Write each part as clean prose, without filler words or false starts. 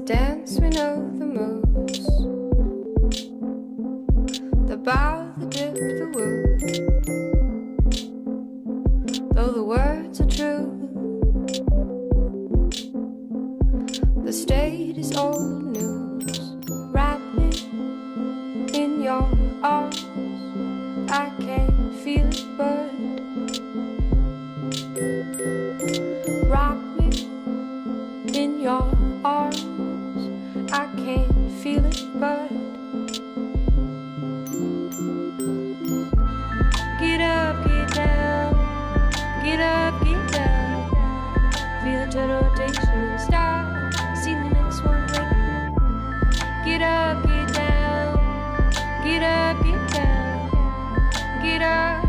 dance we know the moves, the bow, the dip, the woo. Though the words are true, the state is old news. Wrap me in your arms, I can't feel it but rock me in your arms, I can't feel it but get up, get down, get up, get down, feel the turn rotation and start, see the next one waiting. Get up, get down, get up, get down, get up.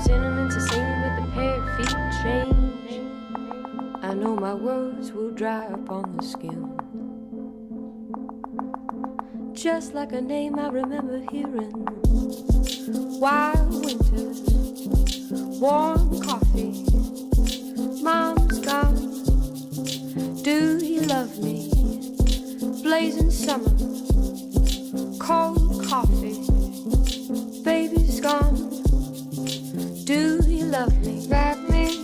Sentiments are same but the pair of feet change. I know my words will dry up on the skin, just like a name I remember hearing. Wild winters, warm coffee, mom's gone. Do you love me? Blazing summer, cold coffee, baby's gone. Do you love me? Wrap me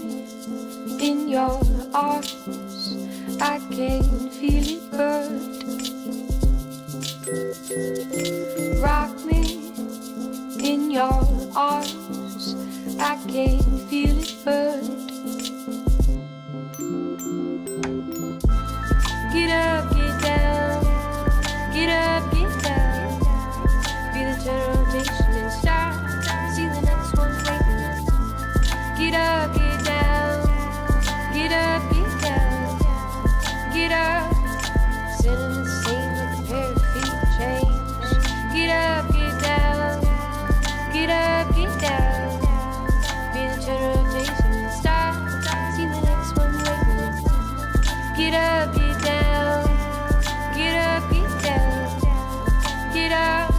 in your arms, I can't feel it but rock me in your arms, I can't feel it but get up, get down, get up, get down, feel the turn rotation and start, see the next one waiting. Get up, get down, get up, get down, get up. Sitting the same with a pair of feet change. Get up, get down, get up, get down. Feel the turn rotation and start, see the next one waiting. Get up, get down, get up, get down, get up.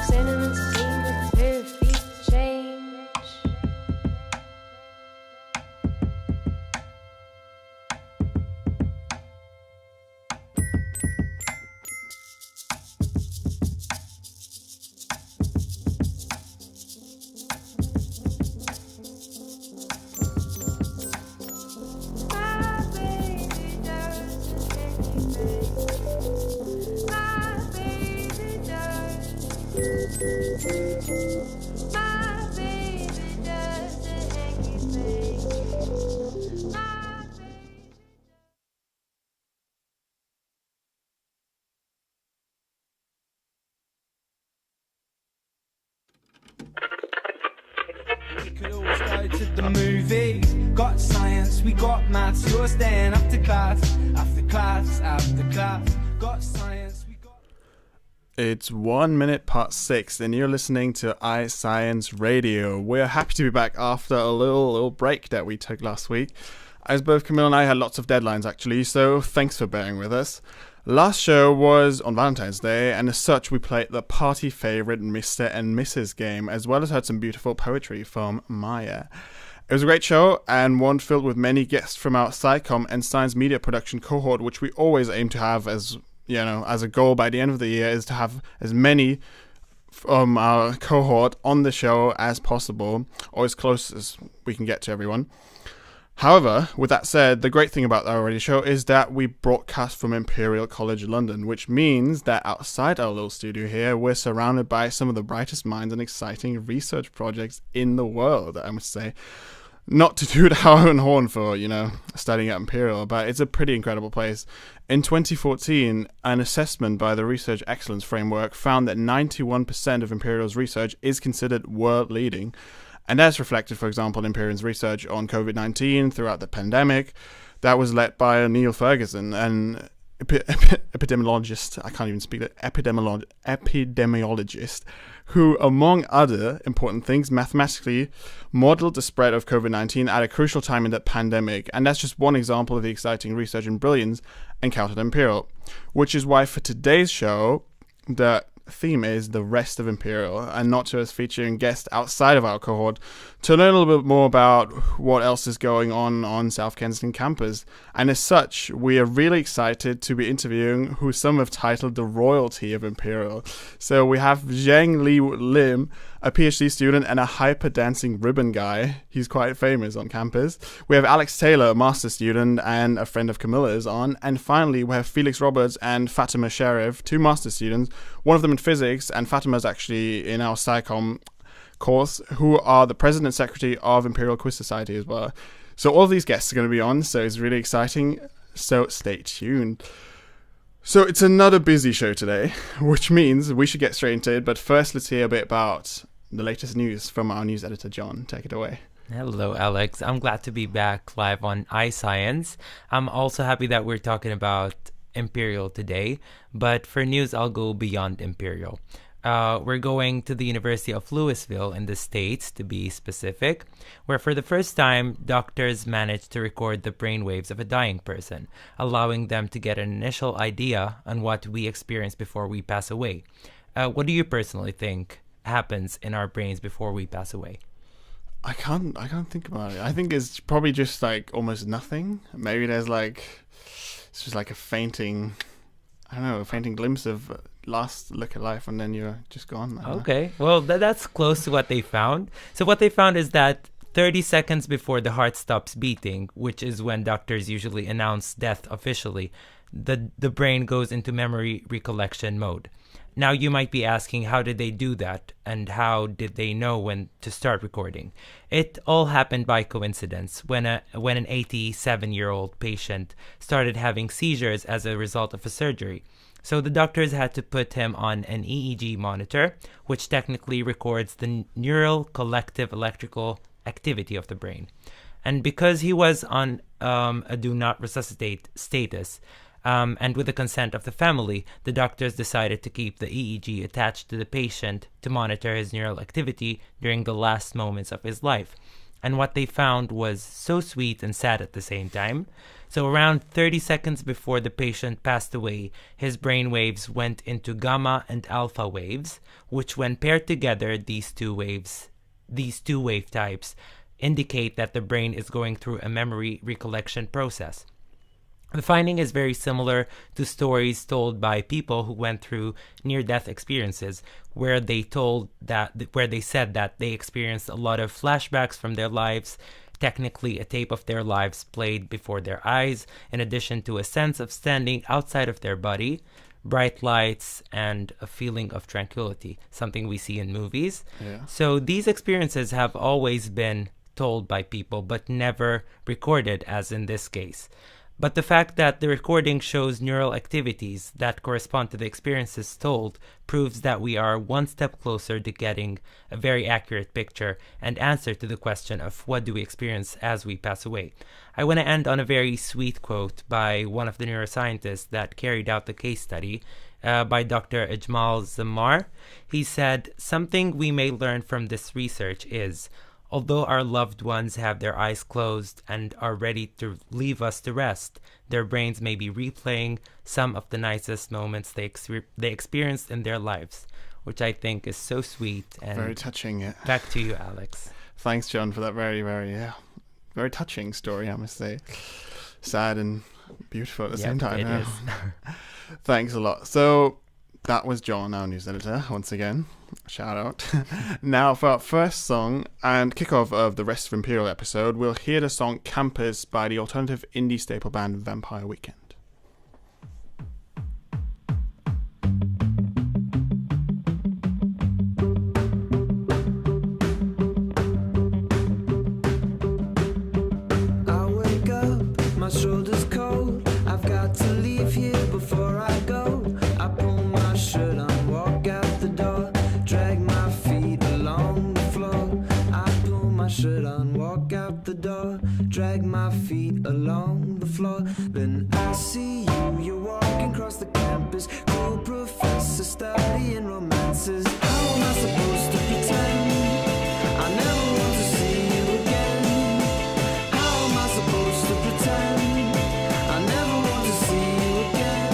Sitting the same with a pair of feet change. We could always go to the movies. Got science, we got maths. You're staying after class, after class, after class. Got science, we got... It's 1 minute past 6 and you're listening to iScience Radio. We're happy to be back after a little break that we took last week, as both Camille and I had lots of deadlines actually, so thanks for bearing with us. Last show was on Valentine's Day, and as such we played the party favourite Mr. and Mrs. game, as well as heard some beautiful poetry from Maya. It was a great show, and one filled with many guests from our Sci Comm and science media production cohort, which we always aim to have as, you know, as a goal by the end of the year, is to have as many from our cohort on the show as possible, or as close as we can get to everyone. However, with that said, the great thing about our radio show is that we broadcast from Imperial College London, which means that outside our little studio here, we're surrounded by some of the brightest minds and exciting research projects in the world, I must say. Not to toot our own horn for, you know, studying at Imperial, but it's a pretty incredible place. In 2014, an assessment by the Research Excellence Framework found that 91% of Imperial's research is considered world-leading. And that's reflected, for example, in Imperial's research on COVID-19 throughout the pandemic. That was led by Neil Ferguson, an epidemiologist, I can't even speak that, epidemiologist, who, among other important things, mathematically modeled the spread of COVID-19 at a crucial time in the pandemic. And that's just one example of the exciting research and brilliance encountered at Imperial. Which is why for today's show, the theme is the rest of Imperial, and not just featuring guests outside of our cohort to learn a little bit more about what else is going on South Kensington campus. And as such, we are really excited to be interviewing who some have titled the royalty of Imperial. So we have Zheng Li Lim, a PhD student and a hyper dancing ribbon guy. He's quite famous on campus. We have Alex Taylor, a master student and a friend of Camilla's on. And finally, we have Felix Roberts and Fatima Sharif, two master students, one of them in physics, and Fatima's actually in our Sci Comm course, who are the president and secretary of Imperial Quiz Society as well. So all of these guests are going to be on, so it's really exciting. So stay tuned. So it's another busy show today, which means we should get straight into it. But first, let's hear a bit about the latest news from our news editor, John. Take it away. Hello, Alex. I'm glad to be back live on iScience. I'm also happy that we're talking about Imperial today, but for news, I'll go beyond Imperial. We're going to the University of Louisville in the States, to be specific, where for the first time, doctors managed to record the brainwaves of a dying person, allowing them to get an initial idea on what we experience before we pass away. What do you personally think happens in our brains before we pass away? I can't think about it. I think it's probably just like almost nothing. Maybe there's it's just like a fainting glimpse of last look at life, and then you're just gone. Okay, well, that's close to what they found. So what they found is that 30 seconds before the heart stops beating, which is when doctors usually announce death officially, the brain goes into memory recollection mode. Now you might be asking, how did they do that, and how did they know when to start recording? It all happened by coincidence when an 87-year-old patient started having seizures as a result of a surgery. So the doctors had to put him on an EEG monitor, which technically records the neural collective electrical activity of the brain. And because he was on a do not resuscitate status, and with the consent of the family, the doctors decided to keep the EEG attached to the patient to monitor his neural activity during the last moments of his life. And what they found was so sweet and sad at the same time. So around 30 seconds before the patient passed away, his brain waves went into gamma and alpha waves, which when paired together, these two wave types indicate that the brain is going through a memory recollection process. The finding is very similar to stories told by people who went through near-death experiences, where they said that they experienced a lot of flashbacks from their lives, technically a tape of their lives played before their eyes, in addition to a sense of standing outside of their body, bright lights, and a feeling of tranquility, something we see in movies. Yeah. So these experiences have always been told by people, but never recorded, as in this case. But the fact that the recording shows neural activities that correspond to the experiences told proves that we are one step closer to getting a very accurate picture and answer to the question of what do we experience as we pass away. I want to end on a very sweet quote by one of the neuroscientists that carried out the case study, by Dr. Ajmal Zammar. He said, "Something we may learn from this research is, although our loved ones have their eyes closed and are ready to leave us to rest, their brains may be replaying some of the nicest moments they experienced in their lives," which I think is so sweet. And very touching. Yeah. Back to you, Alex. Thanks, John, for that very, very, very touching story, I must say. Sad and beautiful at the same time. It is. Thanks a lot. So that was John, our news editor, once again. Shout out. Now for our first song and kickoff of the rest of Imperial episode, we'll hear the song Campus by the alternative indie staple band Vampire Weekend. I wake up, my shoulders cold. I've got to leave here before I go. I pull my shirt on, walk out the door, drag my feet along the floor. I pull my shirt on, walk out the door, drag my feet along the floor. Then I see you, you're walking across the campus, cool professor studying romances. How am I supposed to pretend I never want to see you again? How am I supposed to pretend I never want to see you again?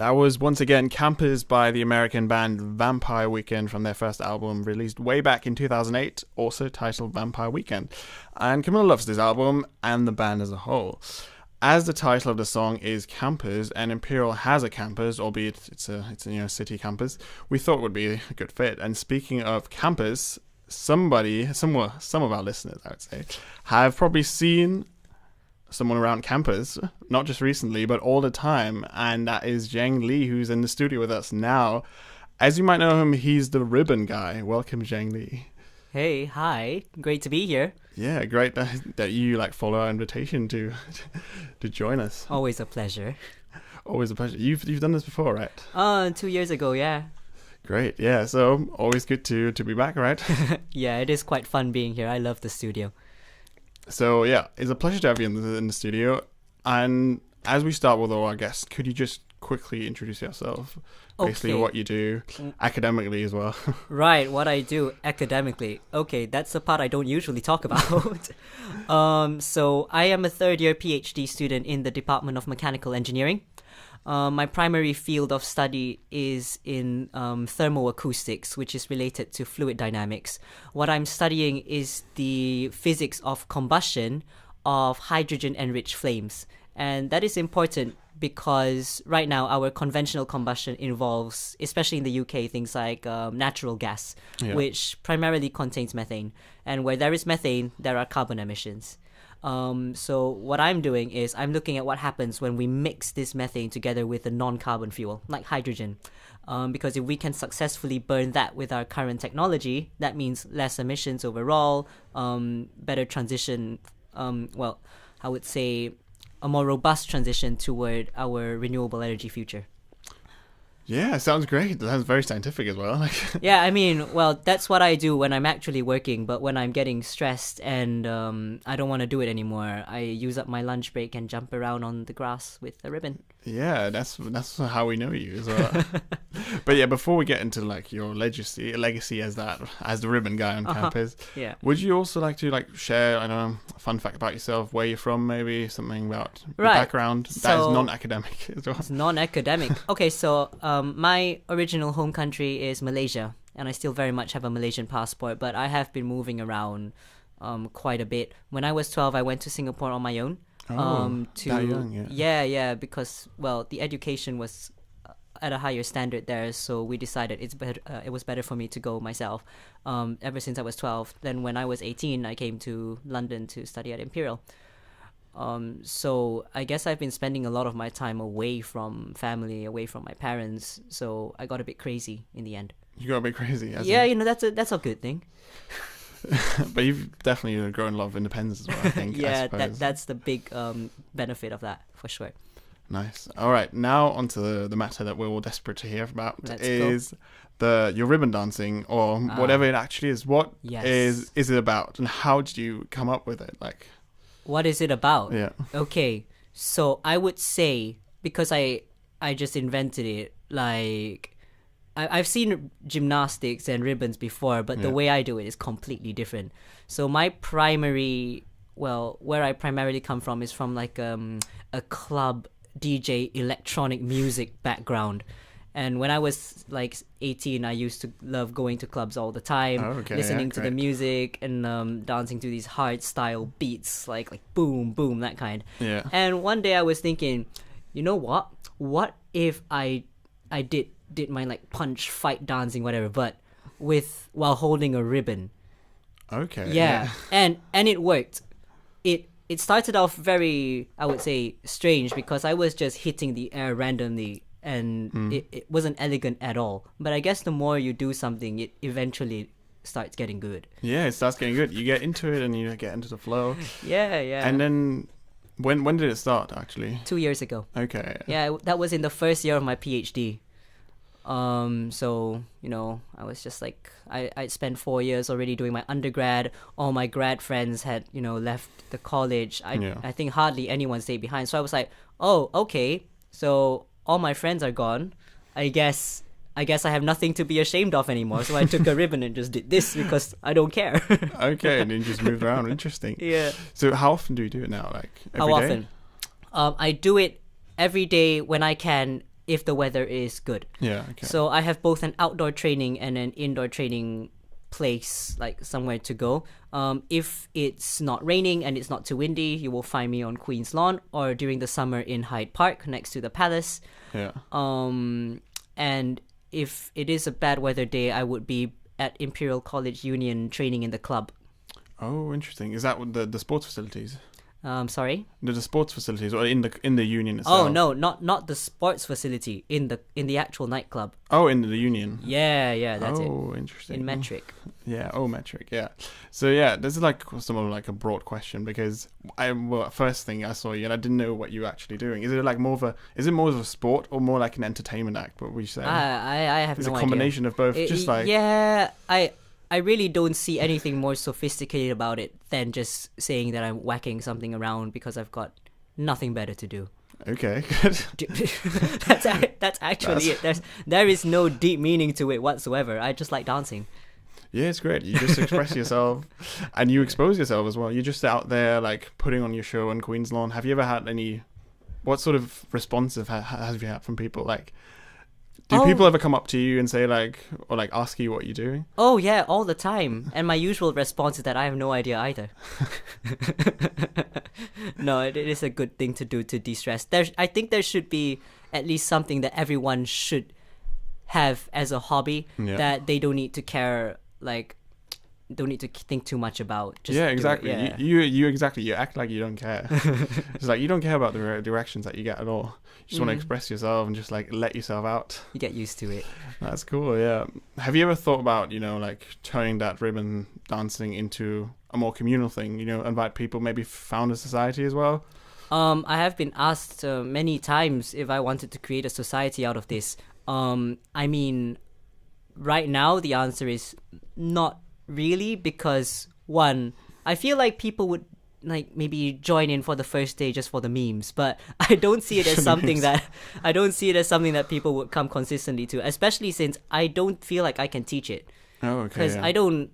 That was once again Campers by the American band Vampire Weekend from their first album released way back in 2008, also titled Vampire Weekend. And Camilla loves this album and the band as a whole. As the title of the song is Campers, and Imperial has a campus, albeit it's a city campus, we thought it would be a good fit. And speaking of campus, some of our listeners, I would say, have probably seen someone around campus, not just recently, but all the time, and that is Zheng Li, who's in the studio with us now. As you might know him, he's the ribbon guy. Welcome, Zheng Li. Hey, hi. Great to be here. Yeah, great that you follow our invitation to join us. Always a pleasure. Always a pleasure. You've done this before, right? 2 years ago, yeah. Great, yeah. So always good to be back, right? Yeah, it is quite fun being here. I love the studio. So yeah, it's a pleasure to have you in the studio. And as we start with our guests, could you just quickly introduce yourself? Basically what you do academically as well. Right, what I do academically. Okay, that's the part I don't usually talk about. So I am a third-year PhD student in the Department of Mechanical Engineering. My primary field of study is in thermoacoustics, which is related to fluid dynamics. What I'm studying is the physics of combustion of hydrogen-enriched flames. And that is important because right now our conventional combustion involves, especially in the UK, things like natural gas, which primarily contains methane. And where there is methane, there are carbon emissions. So what I'm doing is I'm looking at what happens when we mix this methane together with a non-carbon fuel, like hydrogen. Because if we can successfully burn that with our current technology, that means less emissions overall, better transition, I would say a more robust transition toward our renewable energy future. Yeah, sounds great. That sounds very scientific as well. Yeah, I mean, well, that's what I do when I'm actually working, but when I'm getting stressed and I don't want to do it anymore, I use up my lunch break and jump around on the grass with a ribbon. Yeah, that's how we know you as well. But yeah, before we get into your legacy as the ribbon guy on campus, yeah, would you also like to share, I don't know, a fun fact about yourself, where you're from, maybe something about your background that is non-academic as well? It's non-academic. Okay, so my original home country is Malaysia, and I still very much have a Malaysian passport, but I have been moving around quite a bit. When I was 12, I went to Singapore on my own. That young, yeah. Yeah, because the education was at a higher standard there, so we decided it was better for me to go myself. Ever since I was 12, then when I was 18, I came to London to study at Imperial. So I guess I've been spending a lot of my time away from family, away from my parents. So I got a bit crazy in the end. You got a bit crazy, yeah. That's a good thing. But you've definitely grown a lot of independence as well, I think. Yeah, that's the big benefit of that, for sure. Nice. All right, now onto the matter that we're all desperate to hear about. Your ribbon dancing, or whatever it actually is. What is it about, and how did you come up with it? What is it about? Yeah. Okay, so I would say, because I just invented it, I've seen gymnastics and ribbons before, but the way I do it is completely different. So my where I primarily come from is from a club DJ electronic music background. And when I was 18, I used to love going to clubs all the time, listening to the music and dancing to these hard style beats, like boom, boom, that kind. Yeah. And one day I was thinking, you know what? What if I did my punch, fight, dancing, whatever, but while holding a ribbon? Okay. Yeah. And it worked. It started off very, I would say, strange, because I was just hitting the air randomly, and it wasn't elegant at all. But I guess the more you do something, it eventually starts getting good. Yeah, it starts getting good. You get into it and you get into the flow. Yeah, yeah. And then, when did it start, actually? 2 years ago. Okay. Yeah, that was in the first year of my PhD. So, I was just I spent 4 years already doing my undergrad. All my grad friends had, left the college. I think hardly anyone stayed behind. So I was like, oh, okay. So all my friends are gone. I guess I have nothing to be ashamed of anymore. So I took a ribbon and just did this because I don't care. Okay, and then you just moved around. Interesting. Yeah. So how often do you do it now? Every how day? often? I do it every day when I can. if the weather is good. Yeah. Okay. So I have both an outdoor training and an indoor training place, like somewhere to go. If it's not raining and it's not too windy, you will find me on Queen's Lawn, or during the summer in Hyde Park next to the Palace. Yeah. And if it is a bad weather day, I would be at Imperial College Union training in the club. Oh, interesting. Is that the sports facilities? Sorry? The sports facilities, or in the union itself? Oh no, not the sports facility, in the actual nightclub. Oh, in the union. Yeah, that's it. Oh, interesting. In metric. Yeah. Oh, metric. Yeah. So yeah, this is like somewhat like a broad question, because first thing I saw you and I didn't know what you were actually doing. Is it more of a sport or more like an entertainment act? What would you say? I have It's no a idea. combination of both. Yeah, I really don't see anything more sophisticated about it than just saying that I'm whacking something around because I've got nothing better to do. Okay, good. That's actually it. There is no deep meaning to it whatsoever. I just like dancing. Yeah, it's great. You just express yourself, and you expose yourself as well. You're just out there like putting on your show on Queen's Lawn. Have you ever had any? What sort of response have you had from people? Like, do people ever come up to you and say like, or like ask you what you're doing? Oh yeah, all the time. And my usual response is that I have no idea either. No, it is a good thing to do to de-stress. I think there should be at least something that everyone should have as a hobby that they don't need to care, like, don't need to think too much about. Just exactly. Yeah. You act like you don't care. It's like you don't care about the directions that you get at all. You just want to express yourself and just like let yourself out. You get used to it. That's cool. Yeah. Have you ever thought about like turning that ribbon dancing into a more communal thing? Invite people, maybe found a society as well. I have been asked many times if I wanted to create a society out of this. I mean, right now the answer is not really, because one, I feel like people would like maybe join in for the first day just for the memes, but I don't see it as something that people would come consistently to, especially since I don't feel like I can teach it. Oh, okay. Because I don't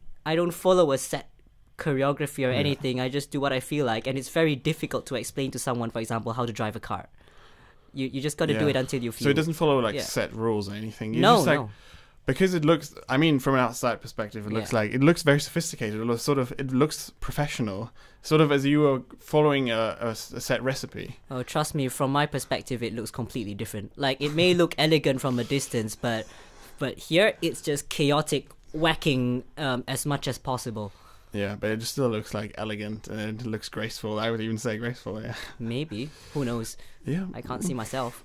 follow a set choreography or anything. I just do what I feel like, and it's very difficult to explain to someone, for example, how to drive a car. You just got to do it until you feel. So it doesn't follow like set rules or anything. No. Because it looks, I mean, from an outside perspective, it looks very sophisticated. It looks professional, sort of as you were following a set recipe. Oh, trust me, from my perspective, it looks completely different. Like, it may look elegant from a distance, but here it's just chaotic whacking as much as possible. Yeah, but it still looks like elegant, and it looks graceful. I would even say graceful. Yeah. Maybe. Who knows? Yeah. I can't see myself.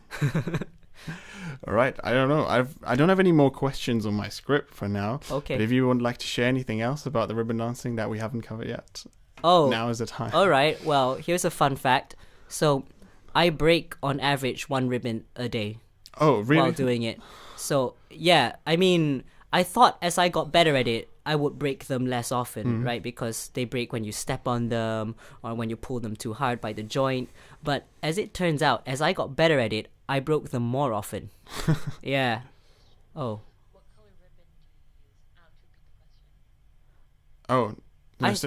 All right. I don't know. I don't have any more questions on my script for now. Okay. But if you would like to share anything else about the ribbon dancing that we haven't covered yet, now is the time. All right. Well, here's a fun fact. So, I break on average 1 ribbon a day. Oh, really? While doing it. So, yeah. I mean, I thought as I got better at it, I would break them less often, right? Because they break when you step on them or when you pull them too hard by the joint. But as it turns out, as I got better at it, I broke them more often. Yeah. Oh. What color ribbon do you use?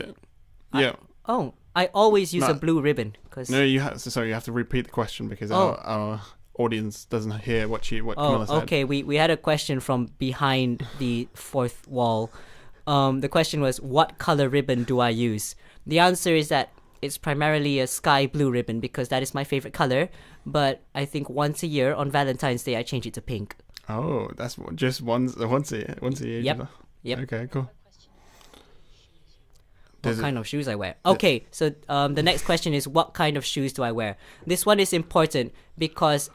Oh. Yeah. I always use a blue ribbon. No, you have to repeat the question because our audience doesn't hear what Camilla said. Okay. We had a question from behind the fourth wall. The question was, what color ribbon do I use? The answer is that it's primarily a sky blue ribbon because that is my favorite color. But I think once a year on Valentine's Day, I change it to pink. Oh, that's just once a year. Yep. Okay, cool. What kind of shoes I wear? Okay, so the next question is, what kind of shoes do I wear? This one is important because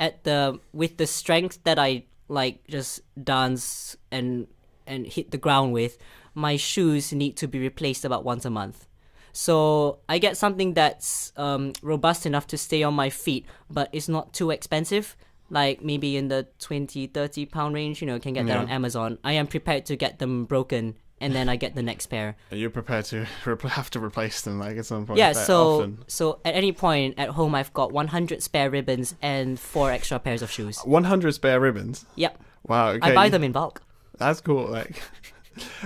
with the strength that I like just dance and hit the ground with, my shoes need to be replaced about once a month. So I get something that's robust enough to stay on my feet, but it's not too expensive. Like maybe in the 20-30 pound range, you can get that on Amazon. I am prepared to get them broken, and then I get the next pair. Are you prepared to have to replace them like at some point? Yeah, so at any point at home, I've got 100 spare ribbons and 4 extra pairs of shoes. 100 spare ribbons? Yep. Wow, okay. I buy them in bulk. That's cool. Like,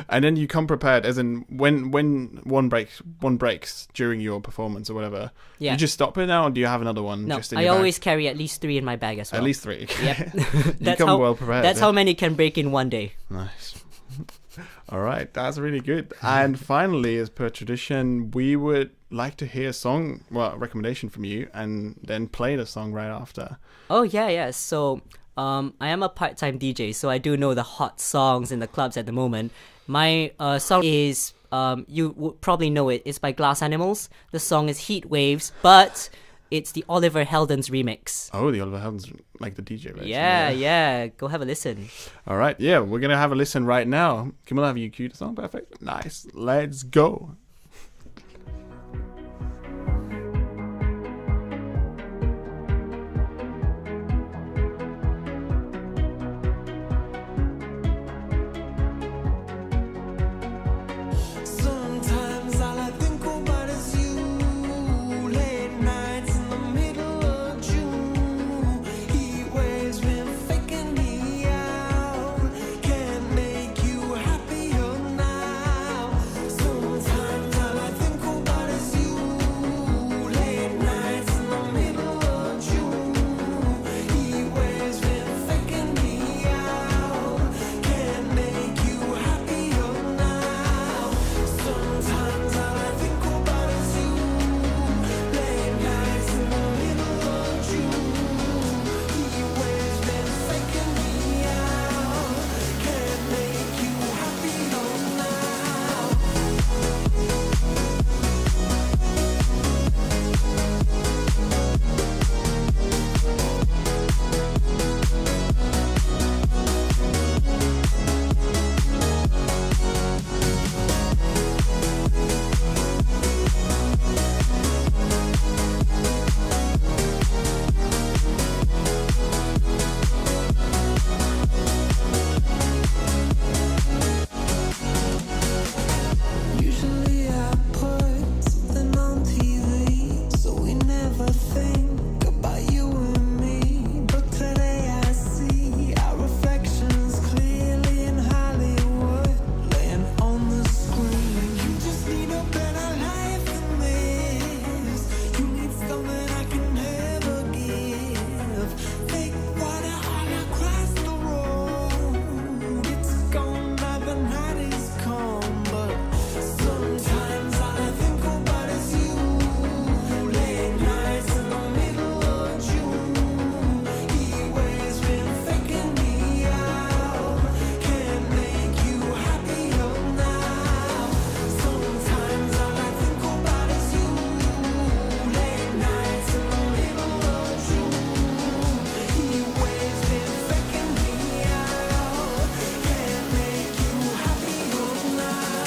And then you come prepared, as in when one breaks during your performance or whatever. Yeah. You just stop it now, or do you have another one? No, just in I your bag? always carry at least 3 in my bag as well. At least 3. Yep. You come well prepared. That's how many can break in one day. Nice. All right, that's really good. And finally, as per tradition, we would like to hear a recommendation from you, and then play the song right after. Oh, yeah. So, I am a part-time DJ, so I do know the hot songs in the clubs at the moment. My song is, you would probably know it. It's by Glass Animals. The song is Heat Waves, but it's the Oliver Heldens remix. Oh, the Oliver Heldens, like the DJ version. Yeah. Go have a listen. All right, yeah, we're going to have a listen right now. Can we have you cue the song? Perfect. Nice. Let's go. Sometimes all I think about is you. Late nights in the middle of June. Heat waves been faking me out. Can't make you happier now. Sometimes all I think about is you. Late nights in the middle of June. Heat waves been faking me out. Can't make you happier now. Sometimes all I think about is you. Late nights in the middle of June. Heat waves been faking me out. Can't make you happier now. Usually I put something on TV, so we never think about you and me. But today I see our reflections clearly in Hollywood, laying on the screen. You just need a better life than this. You need something I can never give. Fake water all across the road. It's gone now, the night is come, but sometimes all I think about is you. Late nights in the middle of June. Heat waves been faking me out. Can't make you happier now. Sometimes all I think about is you. Late nights in the middle of June. Heat waves been faking me out. Can't make you happier now.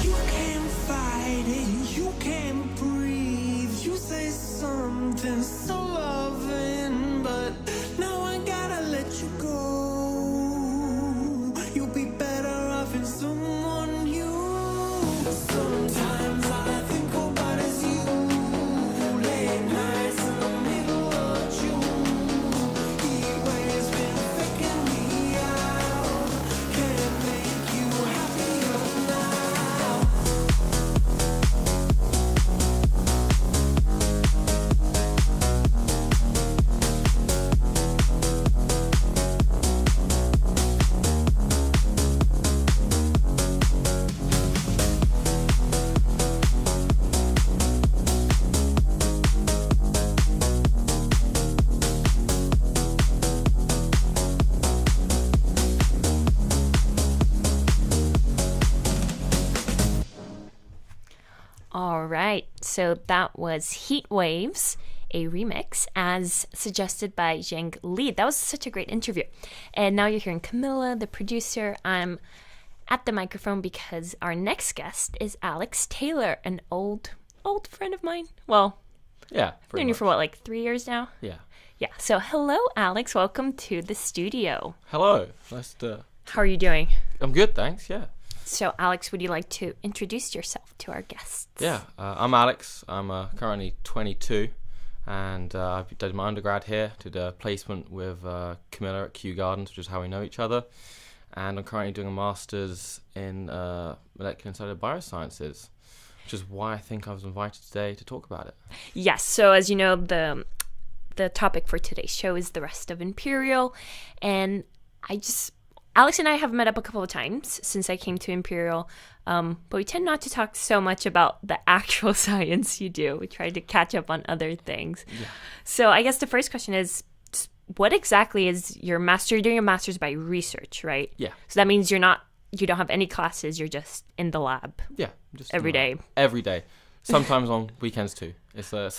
You can't fight it, you can't breathe. You say something so loving, but now I gotta let you go. You'll be better off in someone new. Sometimes all I think about is you. Late nights in the middle of June. Heat waves been faking me out. Can't make you happier now. All right, so that was Heat Waves, a remix as suggested by Zheng Li. That was such a great interview. And now you're hearing Camilla, the producer. I'm at the microphone because our next guest is Alex Taylor, an old friend of mine. Well, Yeah. known you for what, like 3 years now? Yeah. Yeah. So hello, Alex. Welcome to the studio. Hello. Nice to. How are you doing? I'm good, thanks. Yeah. So, Alex, would you like to introduce yourself to our guests? Yeah. I'm Alex. I'm currently 22, and I did my undergrad here. Did a placement with Camilla at Kew Gardens, which is how we know each other. And I'm currently doing a master's in molecular and cellular biosciences, which is why I think I was invited today to talk about it. Yes. So, as you know, the topic for today's show is the rest of Imperial, and Alex and I have met up a couple of times since I came to Imperial, but we tend not to talk so much about the actual science you do. We try to catch up on other things. Yeah. So I guess the first question is, what exactly is your master? You're doing a master's by research, right? Yeah. So that means you don't have any classes. You're just in the lab. Yeah. Just every day. Every day. Sometimes on weekends too. It's a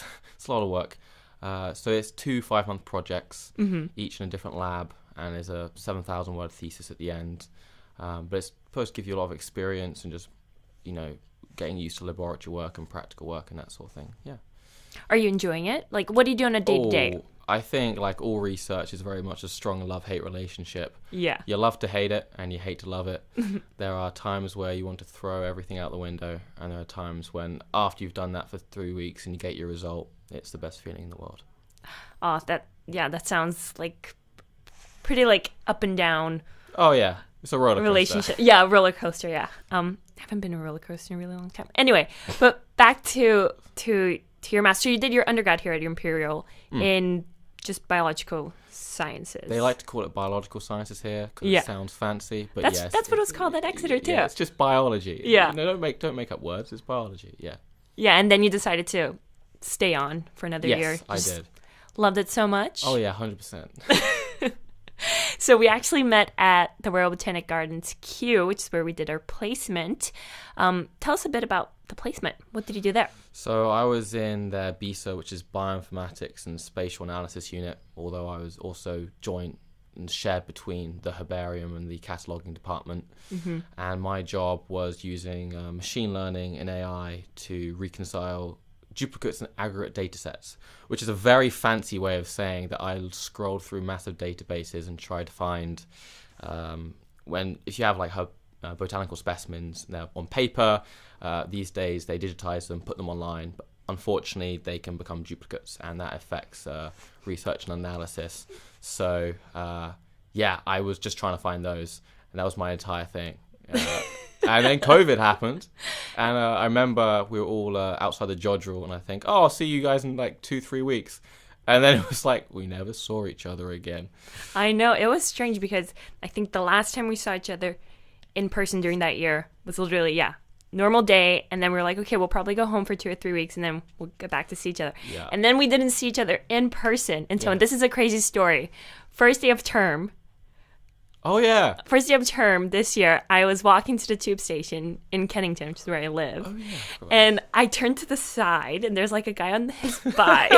lot of work. So it's 2 5-month projects, each in a different lab. And there's a 7,000-word thesis at the end. But it's supposed to give you a lot of experience and just, getting used to laboratory work and practical work and that sort of thing. Yeah. Are you enjoying it? Like, what do you do on a day-to-day? I think, like all research, is very much a strong love-hate relationship. Yeah. You love to hate it and you hate to love it. There are times where you want to throw everything out the window. And there are times when, after you've done that for 3 weeks and you get your result, it's the best feeling in the world. Oh, that sounds like pretty like up and down. Oh yeah, it's a roller coaster. Relationship. Yeah, roller coaster. Yeah. I haven't been a roller coaster in a really long time. Anyway, but back to your master. You did your undergrad here at Imperial in just biological sciences. They like to call it biological sciences here because it sounds fancy. But that's what it was called at Exeter too. Yeah, it's just biology. Yeah. Don't make up words. It's biology. Yeah. Yeah, and then you decided to stay on for another year. Yes, I did. Loved it so much. Oh yeah, 100%. So we actually met at the Royal Botanic Gardens Kew, which is where we did our placement. Tell us a bit about the placement. What did you do there? So I was in their BISA, which is Bioinformatics and Spatial Analysis Unit, although I was also joint and shared between the herbarium and the cataloguing department. And my job was using machine learning and AI to reconcile duplicates and aggregate data sets, which is a very fancy way of saying that I scrolled through massive databases and tried to find if you have like botanical specimens now on paper, these days they digitize them, put them online, but unfortunately they can become duplicates and that affects research and analysis. So I was just trying to find those, and that was my entire thing. And then COVID happened, and I remember we were all outside the Jodrell, and I think, I'll see you guys in like 2-3 weeks. And then it was like, we never saw each other again. I know, it was strange because I think the last time we saw each other in person during that year was literally, normal day. And then we were like, okay, we'll probably go home for 2 or 3 weeks and then we'll get back to see each other. Yeah. And then we didn't see each other in person. And so, and this is a crazy story. First day of term this year, I was walking to the tube station in Kennington, which is where I live. Oh, yeah. And I turned to the side, and there's like a guy on his bike.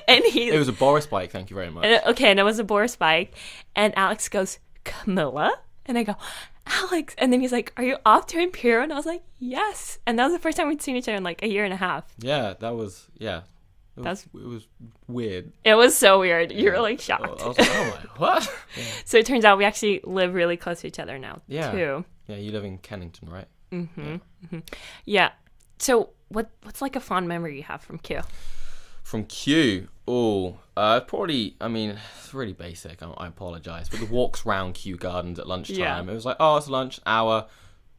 And It was a Boris bike, thank you very much. And it was a Boris bike. And Alex goes, Camilla? And I go, Alex. And then he's like, are you off to Imperial? And I was like, yes. And that was the first time we'd seen each other in like a year and a half. Yeah, that was, It was weird. It was so weird. You were like shocked. I was like, oh my, what? Yeah. So it turns out we actually live really close to each other now, too. Yeah, you live in Kennington, right? Yeah. So what's like a fond memory you have from Kew? From Kew? Probably, it's really basic. I apologize. But the walks round Kew Gardens at lunchtime, it was like, it's lunch hour.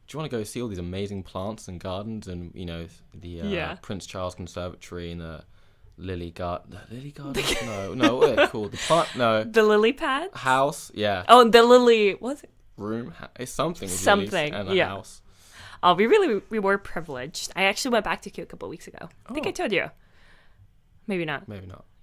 Do you want to go see all these amazing plants and gardens and, the Prince Charles Conservatory and the Lily Garden? No, what are they called? The plant? No. The lily pad? House, yeah. Oh, the lily, was it? Room? It's something. With something, lilies and a house. Oh, we were privileged. I actually went back to Kew a couple of weeks ago. I think I told you. Maybe not.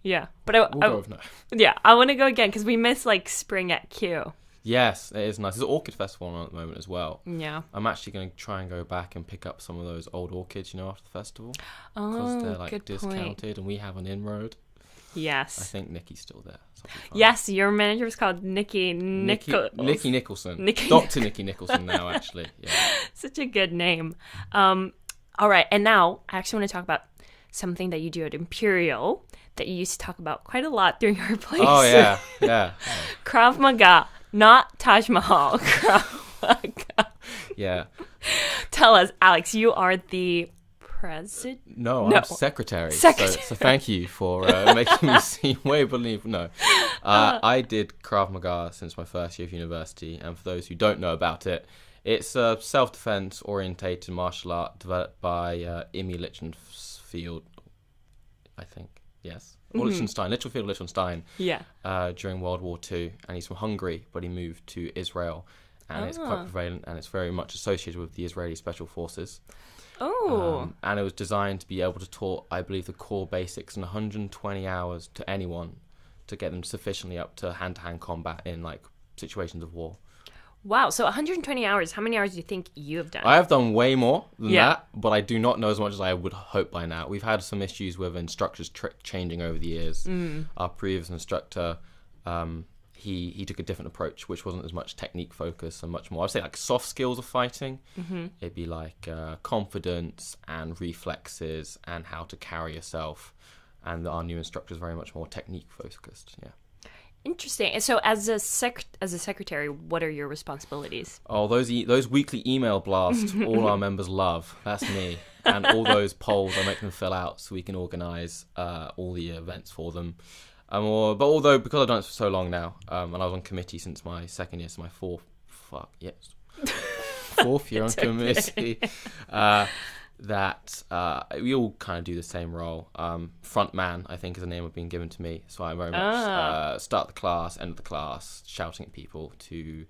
Yeah. But we'll go with no. Yeah, I want to go again because we miss like spring at Kew. Yes, it is nice. There's an orchid festival on at the moment as well. Yeah. I'm actually going to try and go back and pick up some of those old orchids, after the festival. Oh, because they're like good discounted point. And we have an inroad. Yes. I think Nikki's still there. So I'll be fine. Yes, your manager is called Nikki Nikki Nicholson. Nikki Dr. Nikki Nicholson now, actually. Yeah. Such a good name. All right, and now I actually want to talk about something that you do at Imperial that you used to talk about quite a lot during our place. Oh, yeah. Krav Maga, not Taj Mahal. Krav Maga. Yeah. Tell us, Alex, you are the president? No, No. I'm secretary. Secretary. So thank you for making me seem way believe. No, I did Krav Maga since my first year of university, and for those who don't know about it, it's a self-defense orientated martial art developed by Imi Lichtenfield, I think. Yes, or Liechtenstein, Lichtenstein. Yeah. During World War II, and he's from Hungary, but he moved to Israel, and it's quite prevalent, and it's very much associated with the Israeli Special Forces. Oh. And it was designed to be able to taught, I believe, the core basics in 120 hours to anyone to get them sufficiently up to hand-to-hand combat in like situations of war. Wow. So 120 hours. How many hours do you think you have done? I have done way more than Yeah. that, but I do not know as much as I would hope by now. We've had some issues with instructors changing over the years. Our previous instructor, he took a different approach, which wasn't as much technique focus and much more, I'd say, like soft skills of fighting. It'd be like confidence and reflexes and how to carry yourself. And our new instructor is very much more technique focused. Yeah. Interesting. And so as a secretary, what are your responsibilities? Oh, those weekly email blasts all our members love. That's me. And all those polls I make them fill out so we can organise all the events for them. But although, because I've done it for so long now, and I was on committee since my second year, so my fourth year on committee, that we all kind of do the same role. Front man, I think, is the name that's been given to me. So I very much start the class, end of the class, shouting at people to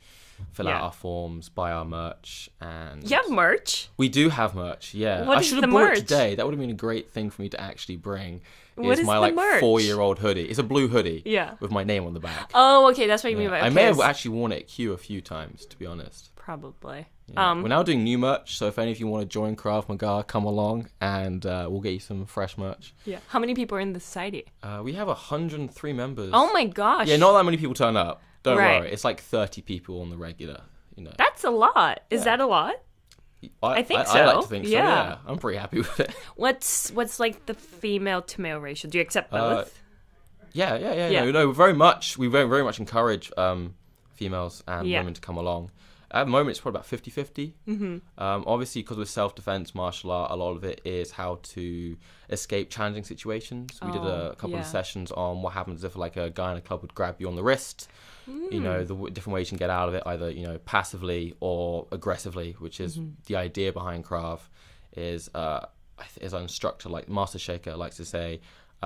fill out our forms, buy our merch. And You have merch? we do have merch, yeah. What I is should the have brought merch? it today. That would have been a great thing for me to actually bring. What is my the like merch? 4-year-old hoodie. It's a blue hoodie. Yeah. With my name on the back. Oh, okay. That's what you mean by I okay, may have it's- actually worn it at Q a few times, to be honest. Probably. Yeah. We're now doing new merch, so if any of you want to join Krav Maga, come along and we'll get you some fresh merch. Yeah. How many people are in the society? We have 103 members. Oh my gosh. Yeah, not that many people turn up. Don't Right. worry. It's like 30 people on the regular. You know. That's a lot. Is that a lot? I think I like so. to think so. Yeah. Yeah, I'm pretty happy with it. What's like the female to male ratio? Do you accept both? Yeah. Yeah. No, very much. We very much encourage females and Yeah. women to come along. At the moment, it's probably about 50-50. Obviously, because with self-defense martial art, a lot of it is how to escape challenging situations. We did a couple of sessions on what happens if like a guy in a club would grab you on the wrist. You know, the different ways you can get out of it, either, you know, passively or aggressively, which is the idea behind Krav, is as an instructor, like Master Shaker likes to say,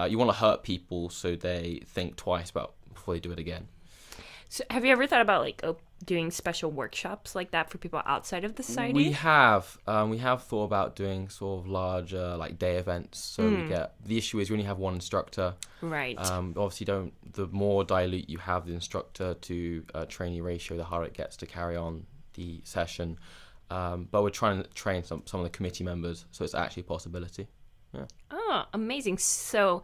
you want to hurt people so they think twice before they do it again. So have you ever thought about like doing special workshops like that for people outside of the society? We have thought about doing sort of larger like day events. So the issue is we only have one instructor. Right. Obviously, the more dilute you have the instructor to trainee ratio, the harder it gets to carry on the session. But we're trying to train some of the committee members, so it's actually a possibility. Yeah. Oh, amazing. So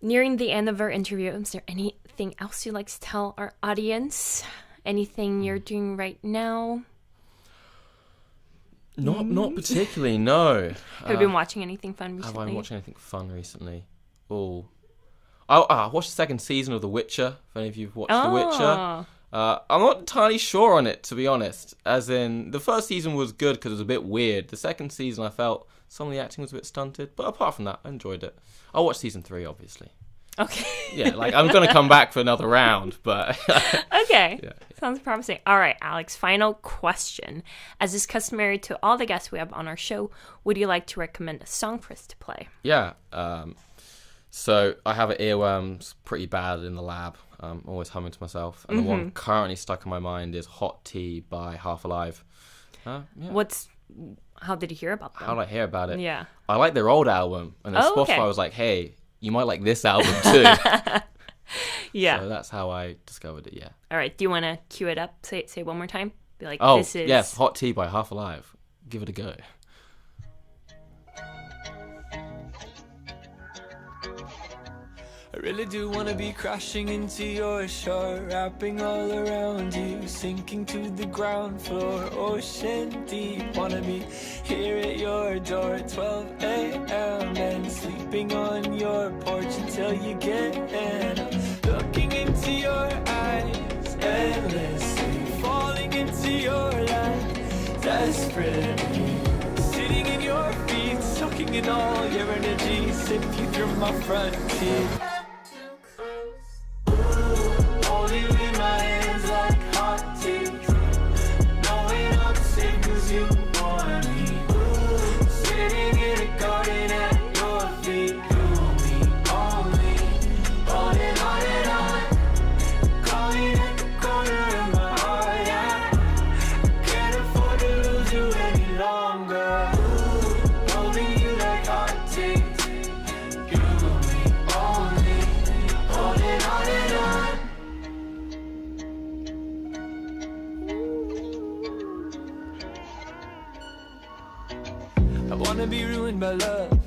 nearing the end of our interview, is there anything else you'd like to tell our audience? Anything you're doing right now? Not particularly, no. Have you been watching anything fun recently? Have I been watching anything fun recently? Oh, I watched the second season of The Witcher. If any of you've watched The Witcher. I'm not entirely sure on it, to be honest. As in, the first season was good because it was a bit weird. The second season, I felt some of the acting was a bit stunted. But apart from that, I enjoyed it. I'll watch season 3, obviously. Okay. Yeah, like, I'm going to come back for another round, but... Okay. Yeah. Sounds promising. All right, Alex, final question. As is customary to all the guests we have on our show, would you like to recommend a song for us to play? Yeah. So I have an earworms pretty bad in the lab. I'm always humming to myself. And the one currently stuck in my mind is Hot Tea by Half Alive. Yeah. How did you hear about them? How did I hear about it? Yeah. I like their old album. And then Oh, Spotify okay. was like, hey, you might like this album too. Yeah. So that's how I discovered it, yeah. All right. Do you want to cue it up? Say it one more time. Be like, Oh, this is... yes, Hot Tea by Half Alive. Give it a go. I really do wanna be crashing into your shore, wrapping all around you, sinking to the ground floor, ocean deep. Wanna be here at your door at 12 a.m. and sleeping on your porch until you get in. Looking into your eyes endlessly, falling into your life desperately. Sitting in your feet, sucking in all your energy, sip you through my front teeth. Hold you in my hands like hot tea, knowing I'm safe 'cause you want me. Sitting in a garden at your feet, you and me, only. On and on and on, calling at the corner of my heart, yeah. Can't afford to lose you any longer. Holding you like hot tea, you and me, only. On and on and on. I wanna be ruined by love,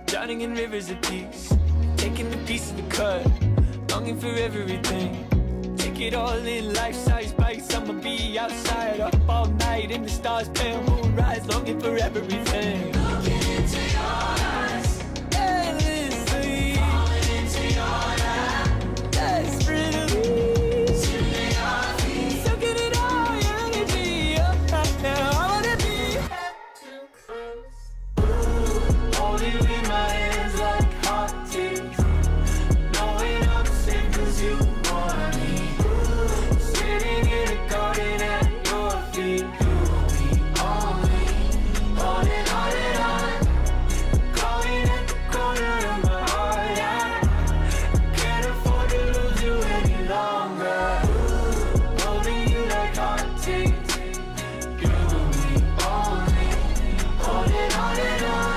drowning in rivers of peace, taking a piece of the cut, longing for everything. Take it all in, life-size bites. I'ma be outside, up all night in the stars, pale moonrise, longing for everything. Looking into your eyes, endlessly, falling into your lap, desperately. Sitting your feet, soaking in all your energy. Up right now, I wanna be too close. Hold you in my hands like hot tea, knowing I'm safe 'cause you want me. Sitting in a garden at your feet, you and me, only. On and on and on, calling at the corner of my heart, yeah. Can't afford to lose you any longer. Holding you like hot tea, you and me, only. On and on and on.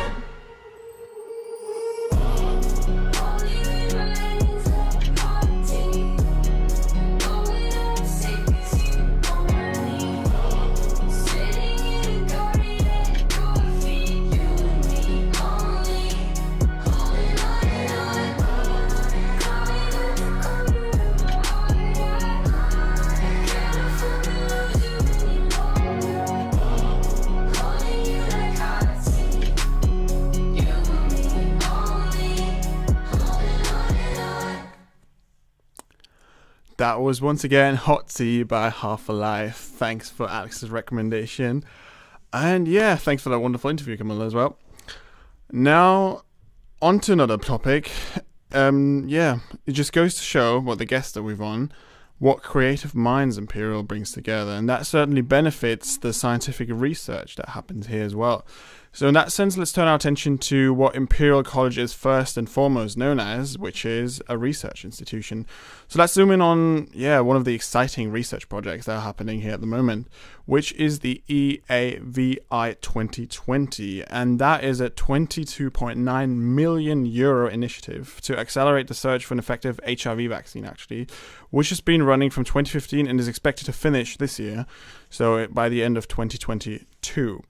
That was once again Hot Tea by Half a Life. Thanks for Alex's recommendation. And yeah, thanks for that wonderful interview, Camilla, as well. Now, on to another topic. It just goes to show what the guests that we've on, what creative minds Imperial brings together. And that certainly benefits the scientific research that happens here as well. So in that sense, let's turn our attention to what Imperial College is first and foremost known as, which is a research institution. So let's zoom in on, one of the exciting research projects that are happening here at the moment, which is the EAVI 2020. And that is a €22.9 million initiative to accelerate the search for an effective HIV vaccine, actually, which has been running from 2015 and is expected to finish this year, so by the end of 2022.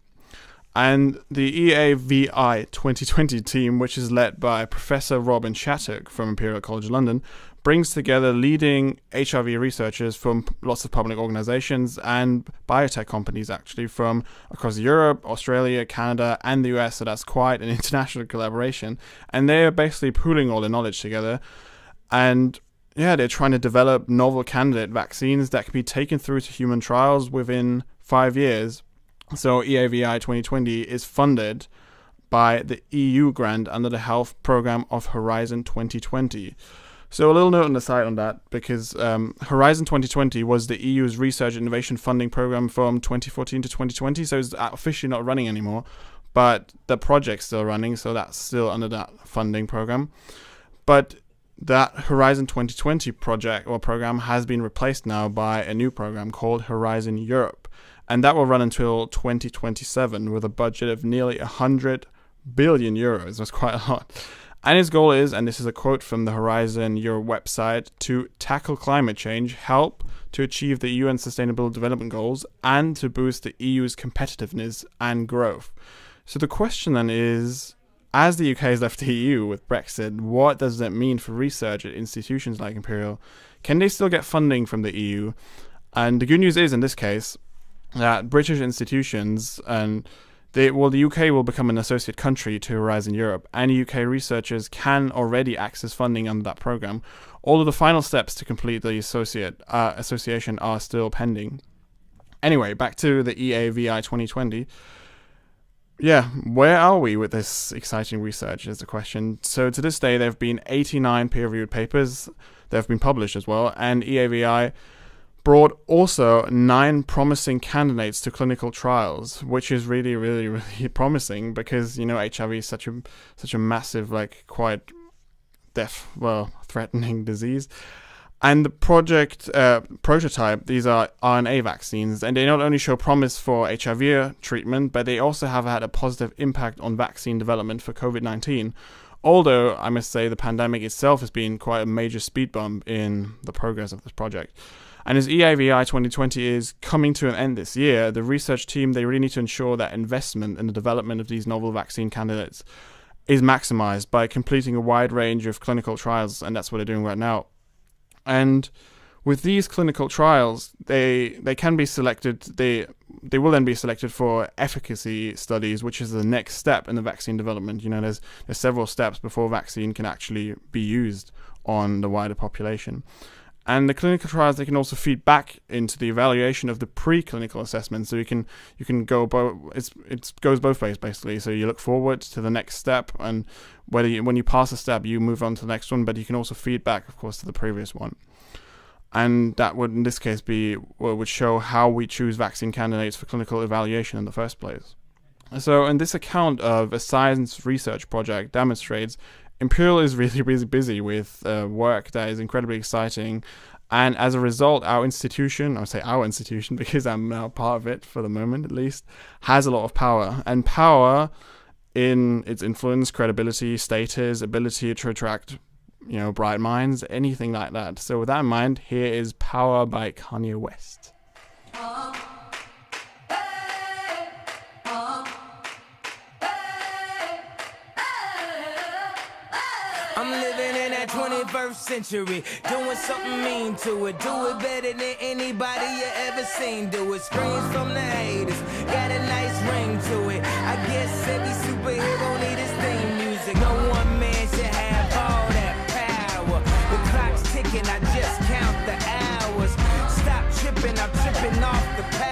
And the EAVI 2020 team, which is led by Professor Robin Shattuck from Imperial College London, brings together leading HIV researchers from lots of public organizations and biotech companies, actually, from across Europe, Australia, Canada, and the US. So that's quite an international collaboration. And they're basically pooling all the knowledge together. And they're trying to develop novel candidate vaccines that can be taken through to human trials within 5 years. So EAVI 2020 is funded by the EU grant under the health program of Horizon 2020. So a little note on the side on that, because Horizon 2020 was the EU's research and innovation funding program from 2014 to 2020, so it's officially not running anymore, but the project's still running, so that's still under that funding program. But that Horizon 2020 project or program has been replaced now by a new program called Horizon Europe. And that will run until 2027 with a budget of nearly €100 billion. That's quite a lot. And its goal is, and this is a quote from the Horizon Europe website, to tackle climate change, help to achieve the UN Sustainable Development Goals, and to boost the EU's competitiveness and growth. So the question then is, as the UK has left the EU with Brexit, what does that mean for research at institutions like Imperial? Can they still get funding from the EU? And the good news is, in this case, that British institutions and the UK will become an associate country to Horizon Europe, and UK researchers can already access funding under that program. All of the final steps to complete the association are still pending. Anyway, back to the EAVI 2020. Yeah, where are we with this exciting research is the question. So to this day, there have been 89 peer-reviewed papers that have been published as well, and EAVI brought also 9 promising candidates to clinical trials, which is really, really, really promising because, HIV is such a massive, quite threatening disease. And the project prototype, these are RNA vaccines, and they not only show promise for HIV treatment, but they also have had a positive impact on vaccine development for COVID-19. Although, I must say, the pandemic itself has been quite a major speed bump in the progress of this project. And as EAVI 2020 is coming to an end this year, the research team, they really need to ensure that investment in the development of these novel vaccine candidates is maximized by completing a wide range of clinical trials, and that's what they're doing right now. And with these clinical trials, they can be selected, they will then be selected for efficacy studies, which is the next step in the vaccine development. There's several steps before vaccine can actually be used on the wider population. And the clinical trials, they can also feed back into the evaluation of the preclinical assessment. So you can go it goes both ways basically. So you look forward to the next step, and when you pass a step, you move on to the next one. But you can also feed back, of course, to the previous one. And that would, in this case, would show how we choose vaccine candidates for clinical evaluation in the first place. So, in this account of a science research project demonstrates Imperial is really, really busy with work that is incredibly exciting, and as a result, our institution, I would say our institution because I'm now part of it for the moment at least, has a lot of power. And power in its influence, credibility, status, ability to attract, bright minds, anything like that. So with that in mind, here is Power by Kanye West. I'm living in that 21st century, doing something mean to it. Do it better than anybody you ever seen. Do it. Screams from the haters, got a nice ring to it. I guess every superhero need his theme music. No one man should have all that power. The clock's ticking, I just count the hours. Stop tripping, I'm tripping off the power.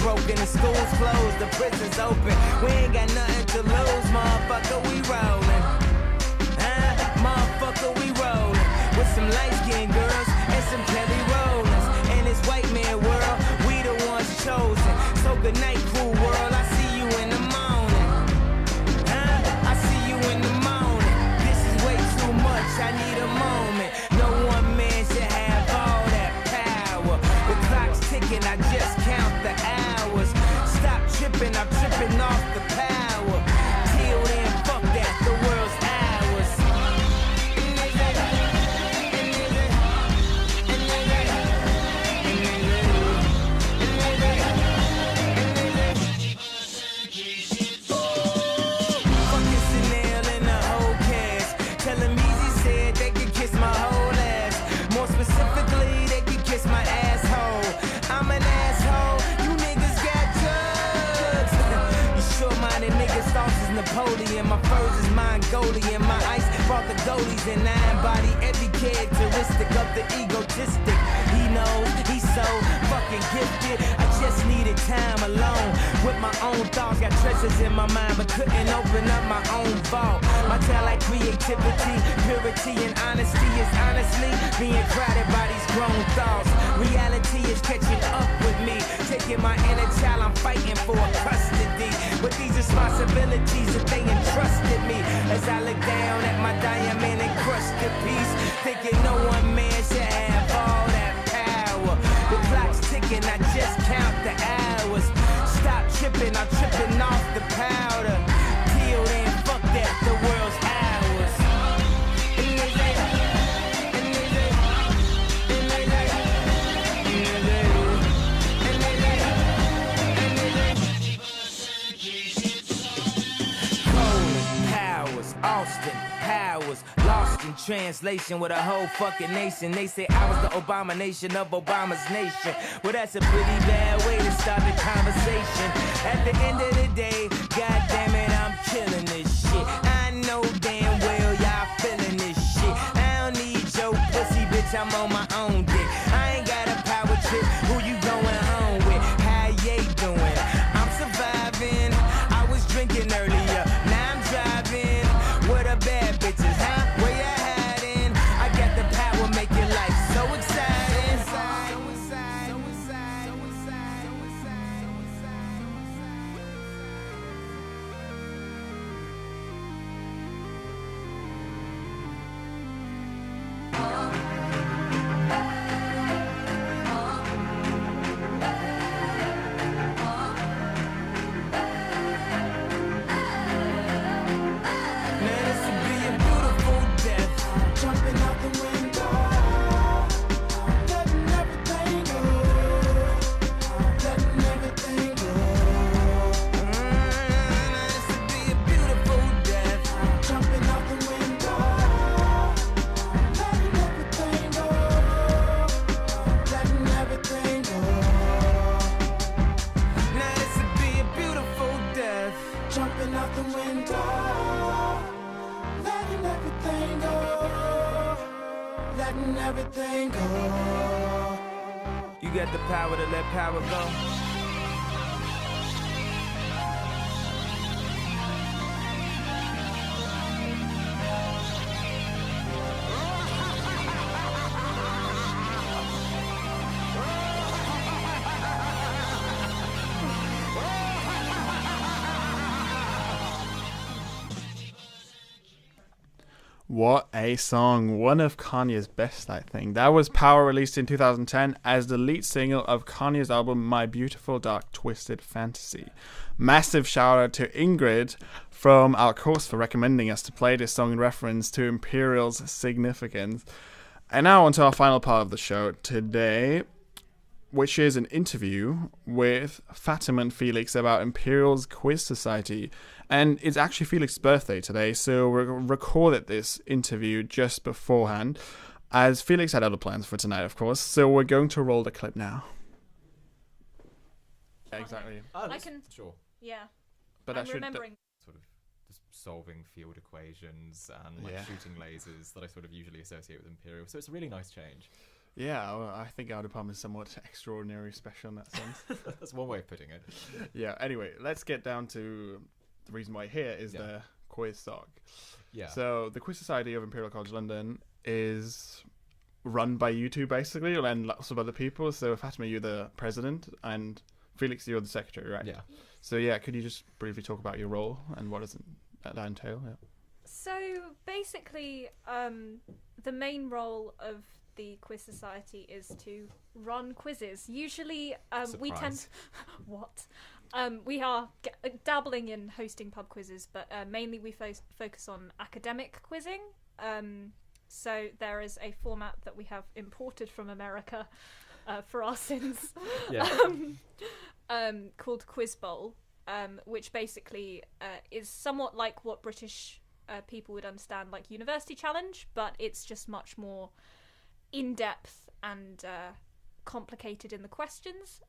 Broken, the school's closed, the prison's open. We ain't got nothing to lose, motherfucker, we rollin'. Motherfucker, we rollin'. With some light-skinned girls and some Kelly Rollins. In this white man world, we the ones chosen. So good night, cool world, I see you in the morning. I see you in the morning. This is way too much, I need a moment. No one man should have all that power. The clock's ticking, I just count the hours. Stop tripping, I'm tripping off the power. Till then, fuck that, the world's ours. Fucking Chanel and the whole cast. Tell them Easy said they could kiss my whole ass. More specifically, they could kiss my asshole. I'm an asshole, you niggas got drugs. You short-minded niggas, thoughts is Napoleon. My furs is Mongolian. My ice brought the goalies and I embody every characteristic of the egotistic. He knows he's so fucking gifted. I just needed time alone with my own thoughts. Got treasures in my mind but couldn't open up my own vault. My talent, creativity, purity and honesty is honestly being crowded by these grown thoughts. Reality is catching up with me, taking my inner child, I'm fighting for custody. With these responsibilities that they entrusted me, as I look down at my diamond encrusted piece, thinking no one man should have all that power. The clock's ticking, I just count the hours. Stop tripping, I'm tripping off the powder. Till then, fuck that, the world's ours. translation with a whole fucking nation. They say I was the abomination of Obama's nation. Well, that's a pretty bad way to start the conversation. At the end of the day, god damn it, I'm killing this shit. I know damn well y'all feeling this shit. I don't need your pussy, bitch, I'm on my own dick. I ain't got a power trip, who you going home with? How you doing? I'm surviving. I was drinking earlier, now I'm driving. Where the bad bitches, huh? Where you hiding? I got the power, make your life so exciting. Everything go. You got the power to let power go. What a song. One of Kanye's best, I think. That was Power, released in 2010 as the lead single of Kanye's album My Beautiful Dark Twisted Fantasy. Massive shout out to Ingrid from our course for recommending us to play this song in reference to Imperial's significance. And now on to our final part of the show today, which is an interview with Fatima and Felix about Imperial's Quiz Society. And it's actually Felix's birthday today, so we recorded this interview just beforehand, as Felix had other plans for tonight, of course. So we're going to roll the clip now. Yeah, exactly. I can. Sure. Yeah. But I'm remembering. Sort of just solving field equations and shooting lasers that I sort of usually associate with Imperial. So it's a really nice change. Yeah, well, I think our department is somewhat extraordinary, special in that sense. That's one way of putting it. Yeah, anyway, let's get down to the reason why here is the quiz soc. Yeah. So the Quiz Society of Imperial College London is run by you two, basically, and lots of other people. So Fatima, you're the president, and Felix, you're the secretary, right? Yeah. So yeah, could you just briefly talk about your role and what does that entail? Yeah. So basically, the main role of the Quiz Society is to run quizzes. Usually, we tend we are dabbling in hosting pub quizzes, but mainly we focus on academic quizzing. So there is a format that we have imported from America for our sins, called Quiz Bowl, which basically is somewhat like what British people would understand like University Challenge, but it's just much more in-depth and complicated in the questions,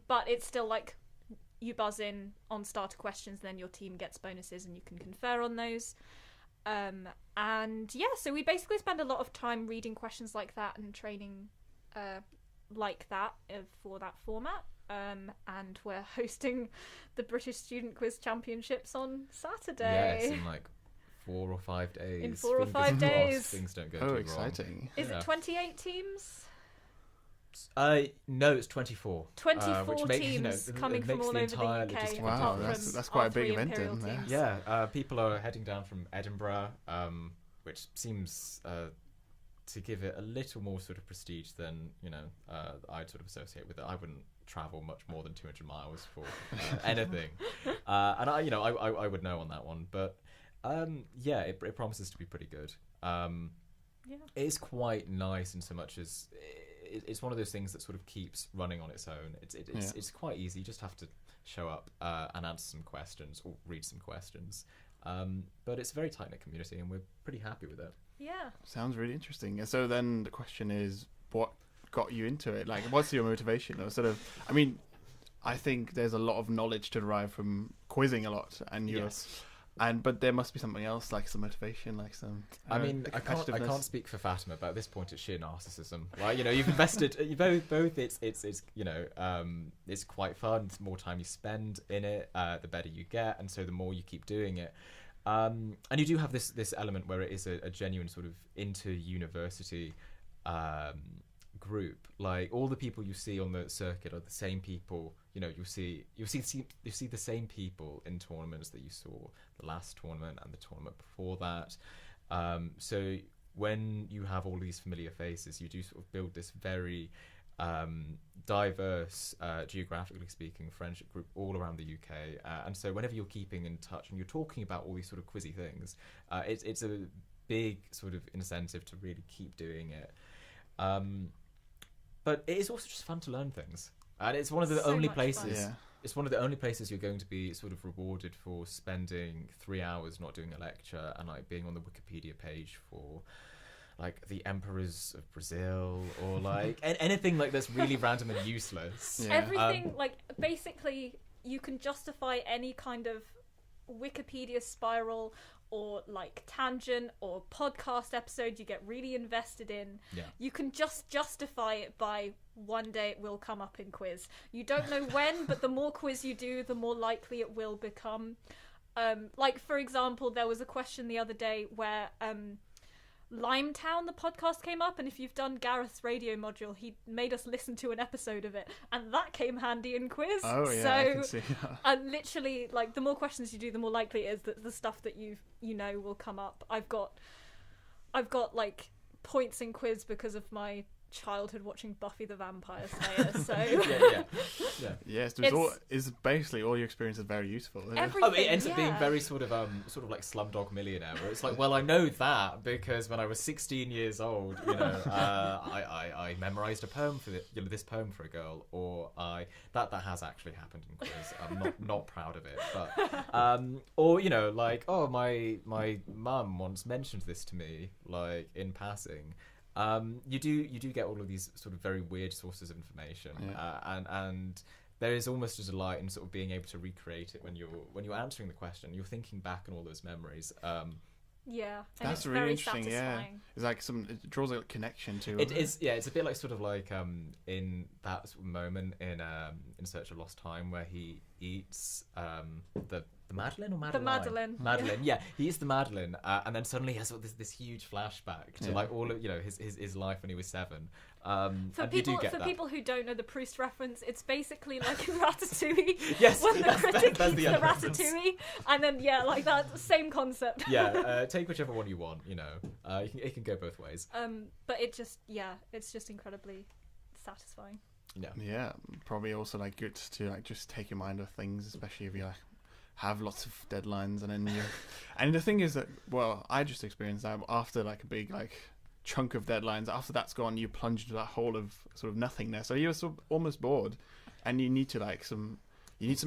but it's still like you buzz in on starter questions, then your team gets bonuses and you can confer on those, and yeah, so we basically spend a lot of time reading questions like that and training like that for that format, and we're hosting the British Student Quiz Championships on Saturday. Yes, in like 4 or 5 days. In 4 or 5 days. Things don't go too exciting. Is it 28 teams? No, it's 24. 24 teams coming from all over the UK. Wow, that's quite a big event then. Yeah, people are heading down from Edinburgh, which seems to give it a little more sort of prestige than, I'd sort of associate with it. I wouldn't travel much more than 200 miles for anything. And I would know on that one, but it promises to be pretty good. It's quite nice in so much as it's one of those things that sort of keeps running on its own. It's quite easy. You just have to show up and answer some questions or read some questions. But it's a very tight-knit community, and we're pretty happy with it. Yeah. Sounds really interesting. And so then the question is, what got you into it? Like, what's your motivation? Or sort of, I mean, I think there's a lot of knowledge to derive from quizzing a lot, and but there must be something else, like some motivation, like some. I mean, I can't speak for Fatima, but at this point, it's sheer narcissism. Like, you know, you've invested, you both. It's you know, it's quite fun. The more time you spend in it, the better you get, and so the more you keep doing it. And you do have this element where it is a genuine sort of inter-university group. Like, all the people you see on the circuit are the same people. You know, you see the same people in tournaments that you saw the last tournament and the tournament before that. So when you have all these familiar faces, you do sort of build this very diverse, geographically speaking, friendship group all around the UK. And so whenever you're keeping in touch and you're talking about all these sort of quizzy things, it's a big sort of incentive to really keep doing it. But it is also just fun to learn things. And it's one of the only places. Yeah. It's one of the only places you're going to be sort of rewarded for spending 3 hours not doing a lecture and like being on the Wikipedia page for like the emperors of Brazil or like anything like that's really random and useless. Yeah. Everything, like, basically, you can justify any kind of Wikipedia spiral or like tangent or podcast episode you get really invested in. Yeah. You can just justify it by one day it will come up in quiz. You don't know when, but the more quiz you do, the more likely it will become. Like, for example, there was a question the other day where Limetown, the podcast, came up, and if you've done Gareth's radio module, he made us listen to an episode of it, and that came handy in quiz. Oh yeah, so, I can see that. And literally, like, the more questions you do, the more likely it is that the stuff that you know will come up. I've got like points in quiz because of my childhood watching Buffy the Vampire Slayer. So Yes, is basically all your experience is very useful. Isn't it? everything. It ends up being very sort of like Slumdog Millionaire, where it's like, well, I know that because when I was 16 years old, you know, I memorized a poem for this poem for a girl, or that has actually happened in quiz. I'm not proud of it, but or you know, like, oh, my mum once mentioned this to me, like, in passing. You do get all of these sort of very weird sources of information, and there is almost a delight in sort of being able to recreate it when you're answering the question. You're thinking back on all those memories. Yeah, and That's it's really very interesting. satisfying. Yeah, it's like it draws a connection to It is, yeah. It's a bit like sort of like in that sort of moment in Search of Lost Time where he eats the Madeleine or Madeline? The Madeleine. Madeleine, yeah. He eats the Madeleine, and then suddenly he has this huge flashback to like all of his life when he was 7. For people who don't know the Proust reference, it's basically like in Ratatouille. Yes, when the critic that's eats the the other reference. Ratatouille, and then like that same concept. Yeah, take whichever one you want. You know, it can go both ways. But it's just incredibly satisfying. Yeah, probably also like good to like just take your mind off things, especially if you like have lots of deadlines, and then and the thing is that, well, I just experienced that after like a big like chunk of deadlines. After that's gone, you plunge into that hole of sort of nothingness, so you're sort of almost bored, and you need to like some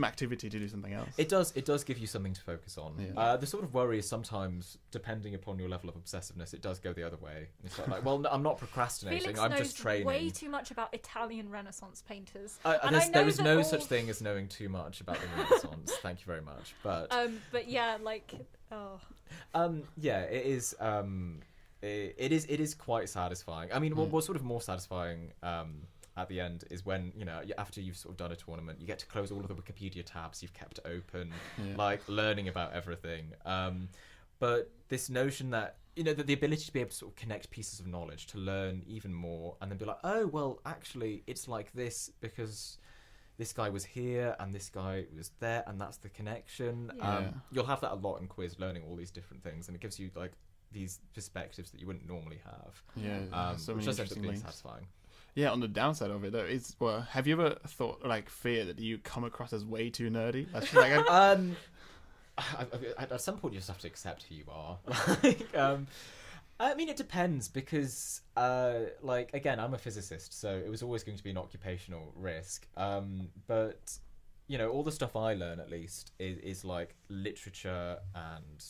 activity to do something else. It does give you something to focus on. Yeah. The sort of worry is sometimes, depending upon your level of obsessiveness, it does go the other way. It's like, well, no, I'm not procrastinating. Felix I'm knows just training. way too much about Italian Renaissance painters. There is no such thing as knowing too much about the Renaissance. Thank you very much. But yeah, like yeah, it is. It is quite satisfying. I mean, what's sort of more satisfying at the end is when, you know, after you've sort of done a tournament, you get to close all of the Wikipedia tabs you've kept open, like learning about everything. But this notion that, you know, that the ability to be able to sort of connect pieces of knowledge to learn even more, and then be like, oh, well, actually, it's like this because this guy was here and this guy was there, and that's the connection. You'll have that a lot in quiz, learning all these different things, and it gives you like these perspectives that you wouldn't normally have. Which does end up being satisfying. Yeah, on the downside of it though, is, well, have you ever thought, like, fear that you come across as way too nerdy? That's just like at some point you just have to accept who you are. Like, I mean, it depends because, like, again, I'm a physicist, so it was always going to be an occupational risk. But, you know, all the stuff I learn, at least, is like literature and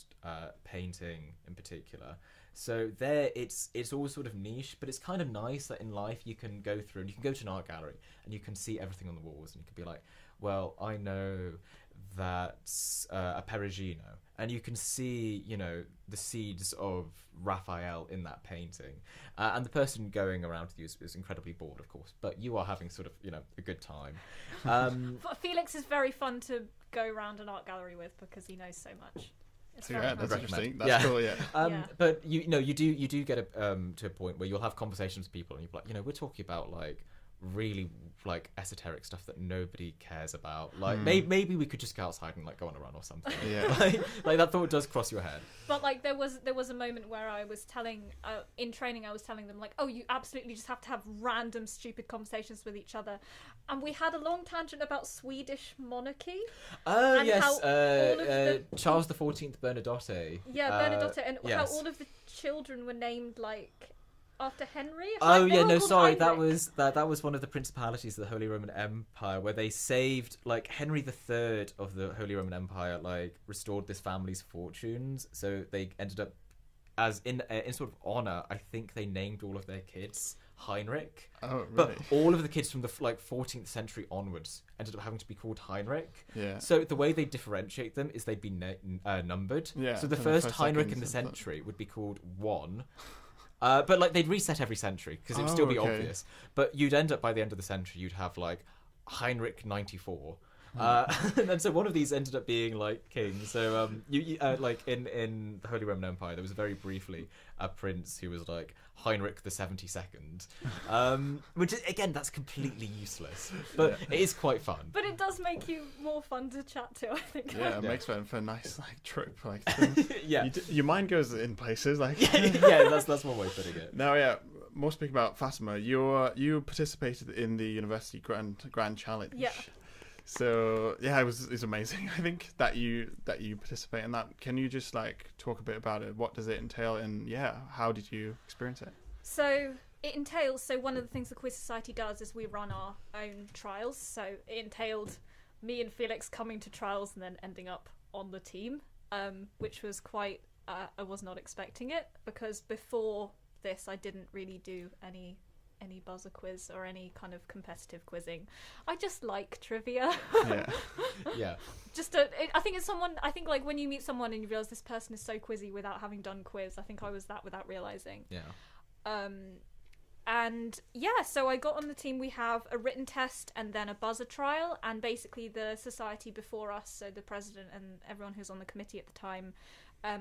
painting in particular. So there, it's all sort of niche, but it's kind of nice that in life you can go through and you can go to an art gallery and you can see everything on the walls and you can be like, well, I know that's a Perugino, and you can see, you know, the seeds of Raphael in that painting, and the person going around with you is incredibly bored, of course, but you are having sort of, you know, a good time. Felix is very fun to go around an art gallery with because he knows so much. It's very That's fun. interesting. That's cool. Yeah. Yeah. But you know, you do get to a point where you'll have conversations with people, and you're like, you know, we're talking about like really like esoteric stuff that nobody cares about. Like maybe we could just go outside and like go on a run or something. Yeah. like that thought does cross your head. But like there was a moment where I was telling in training, I was telling them like, oh, you absolutely just have to have random stupid conversations with each other, and we had a long tangent about Swedish monarchy. Oh and yes, how all of the Charles XIV Bernadotte. Bernadotte, and how yes. all of the children were named like after Henry. Oh Like, they yeah, were no, called sorry, that Heinrich. was one of the principalities of the Holy Roman Empire, where they saved like Henry III of the Holy Roman Empire, like restored this family's fortunes, so they ended up as in sort of honor. I think they named all of their kids Heinrich. Oh, really? But all of the kids from the like 14th century onwards ended up having to be called Heinrich. Yeah. So the way they differentiate them is they'd be numbered. Yeah, So the and first first, Heinrich second, in the something. century would be called 1. But like they'd reset every century because it would still be okay. obvious. But you'd end up by the end of the century, you'd have like Heinrich 94. And so one of these ended up being like king. So you like in the Holy Roman Empire, there was very briefly a prince who was like Heinrich the 72nd, which is, again, that's completely useless, but it is quite fun. But it does make you more fun to chat to, I think. Yeah, it makes for a nice like trip. Like, Yeah. your mind goes in places. Like, Yeah, that's one way of putting it. Now, yeah, more speaking about Fatima, you participated in the University Grand Challenge. Yeah. So yeah, it's amazing. I think that you participate in that. Can you just like talk a bit about it? What does it entail, and yeah, how did you experience it? So it entails. So one of the things the Quiz Society does is we run our own trials. So it entailed me and Felix coming to trials and then ending up on the team, which was quite. I was not expecting it because before this, I didn't really do any buzzer quiz or any kind of competitive quizzing. I just like trivia. Yeah. Yeah. I think it's someone. I think like when you meet someone and you realize this person is so quizzy without having done quiz. I think I was that without realizing. Yeah. And yeah, so I got on the team. We have a written test and then a buzzer trial, and basically the society before us, so the president and everyone who's on the committee at the time,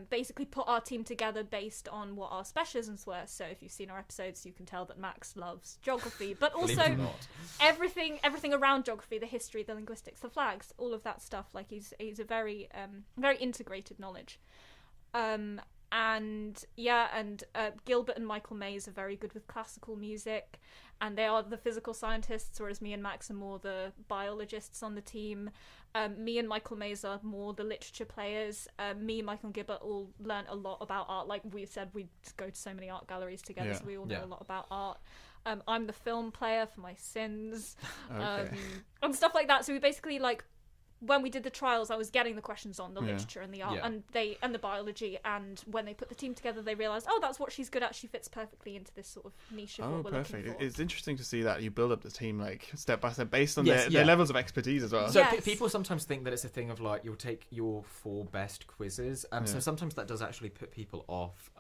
basically put our team together based on what our specialisms were. So if you've seen our episodes, you can tell that Max loves geography, but Believe it also or not. everything around geography, the history, the linguistics, the flags, all of that stuff. Like he's a very very integrated knowledge. And Gilbert and Michael Mays are very good with classical music, and they are the physical scientists, whereas me and Max are more the biologists on the team. Me and Michael Mays are more the literature players. Me, Michael and Gilbert all learnt a lot about art. Like we said, we go to so many art galleries together, so we all know a lot about art. I'm the film player for my sins, and stuff like that. So we basically like, when we did the trials, I was getting the questions on the literature and the art and the biology, and when they put the team together, they realised, oh, that's what she's good at. She fits perfectly into this sort of niche of what we're looking for. It's interesting to see that you build up the team like step by step based on Yes, their levels of expertise as well. So Yes. people sometimes think that it's a thing of like you'll take your 4 best quizzes, and so sometimes that does actually put people off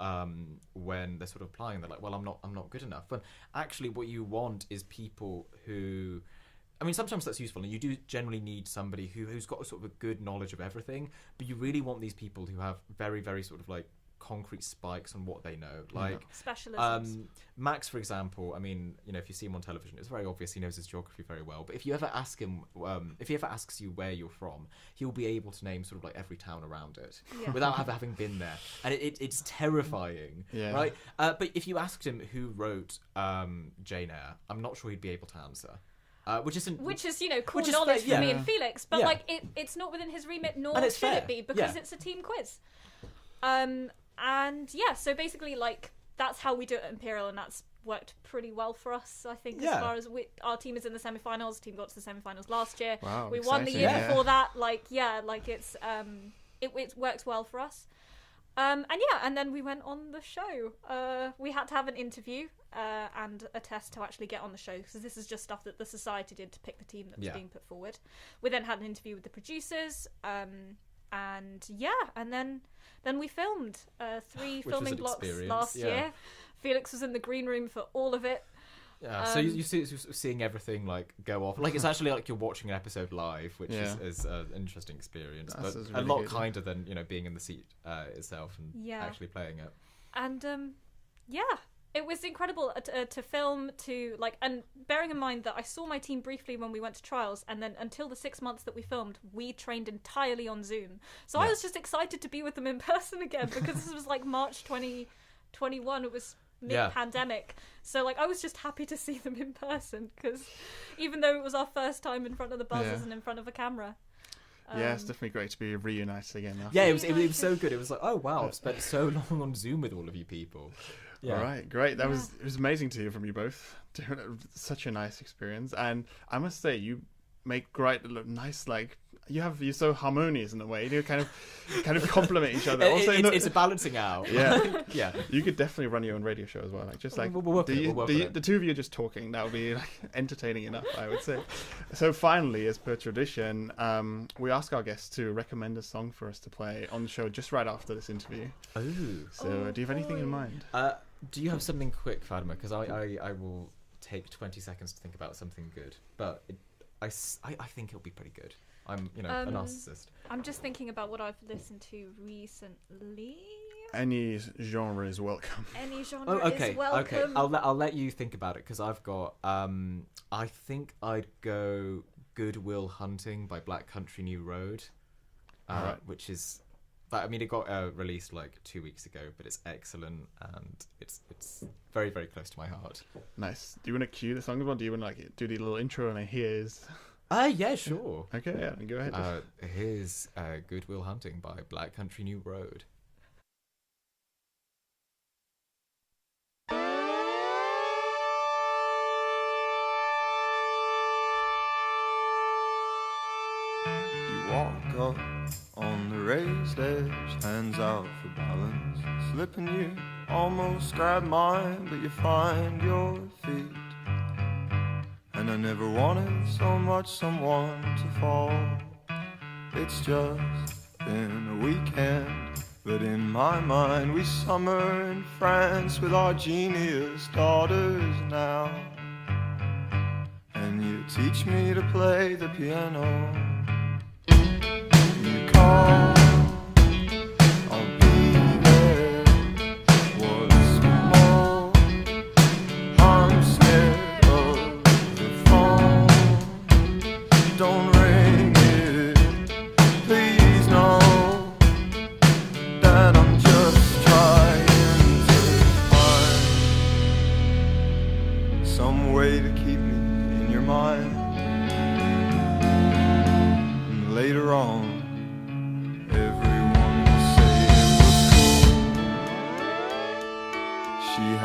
when they're sort of applying. They're like, well, I'm not good enough. But actually, what you want is people who. I mean, sometimes that's useful, and you do generally need somebody who's got a sort of a good knowledge of everything, but you really want these people who have very, very sort of like concrete spikes on what they know. Like Specialisms. Max, for example, I mean, you know, if you see him on television, it's very obvious he knows his geography very well. But if you ever ask him, if he ever asks you where you're from, he'll be able to name sort of like every town around it without having been there, and it's terrifying, right? But if you asked him who wrote Jane Eyre, I'm not sure he'd be able to answer. Which is you know cool knowledge for me and Felix, but like it's not within his remit, nor should it be, because it's a team quiz. And so basically like that's how we do it at Imperial, and that's worked pretty well for us, I think. As far as our team is in the semi-finals, the team got to the semi-finals last year. Wow, we won the year before that. Like it's it works well for us. And then we went on the show. We had to have an interview and a test to actually get on the show, because this is just stuff that the society did to pick the team that was being put forward. We then had an interview with the producers, and then we filmed 3 filming blocks last year. Felix was in the green room for all of it. Yeah, so you see, seeing everything like go off, like it's actually like you're watching an episode live, which is an interesting experience, but really a lot kinder than being in the seat itself and actually playing it. And it was incredible to film, and bearing in mind that I saw my team briefly when we went to trials, and then until the 6 months that we filmed, we trained entirely on Zoom. So I was just excited to be with them in person again, because this was like March 2021. It was mid-pandemic, so I was just happy to see them in person, because even though it was our first time in front of the buzzers and in front of a camera, it's definitely great to be reunited again. It was so good. It was like, oh wow, I've spent so long on Zoom with all of you people. All right, great. It was amazing to hear from you both. Such a nice experience, and I must say, you make nice, you're so harmonious in a way. You kind of complement each other. Also, it's a balancing out. Yeah. You could definitely run your own radio show as well. The two of you just talking, that would be entertaining enough, I would say. So finally, as per tradition, we ask our guests to recommend a song for us to play on the show just right after this interview. So do you have anything in mind? Do you have something quick, Fatima? Because I will take 20 seconds to think about something good, but I think it'll be pretty good. I'm, a narcissist. I'm just thinking about what I've listened to recently. Any genre is welcome. Any genre is welcome. Okay. I'll let you think about it, because I've got. I think I'd go "Good Will Hunting" by Black Country New Road, which is. It got released 2 weeks ago, but it's excellent, and it's very, very close to my heart. Nice. Do you want to cue the song, or do you want to do the little intro and here's? Yeah, sure. Okay, go ahead. Here's "Good Will Hunting" by Black Country New Road. You walk up on the raised edge, hands out for balance, slipping you almost grab mine, but you find your feet. And I never wanted so much someone to fall. It's just been a weekend, but in my mind we summer in France with our genius daughters now. And you teach me to play the piano. You call, I'll be there. What's more, I'm scared of the phone. Don't ring it, please know that I'm just trying to find some way to keep me in your mind. And later on,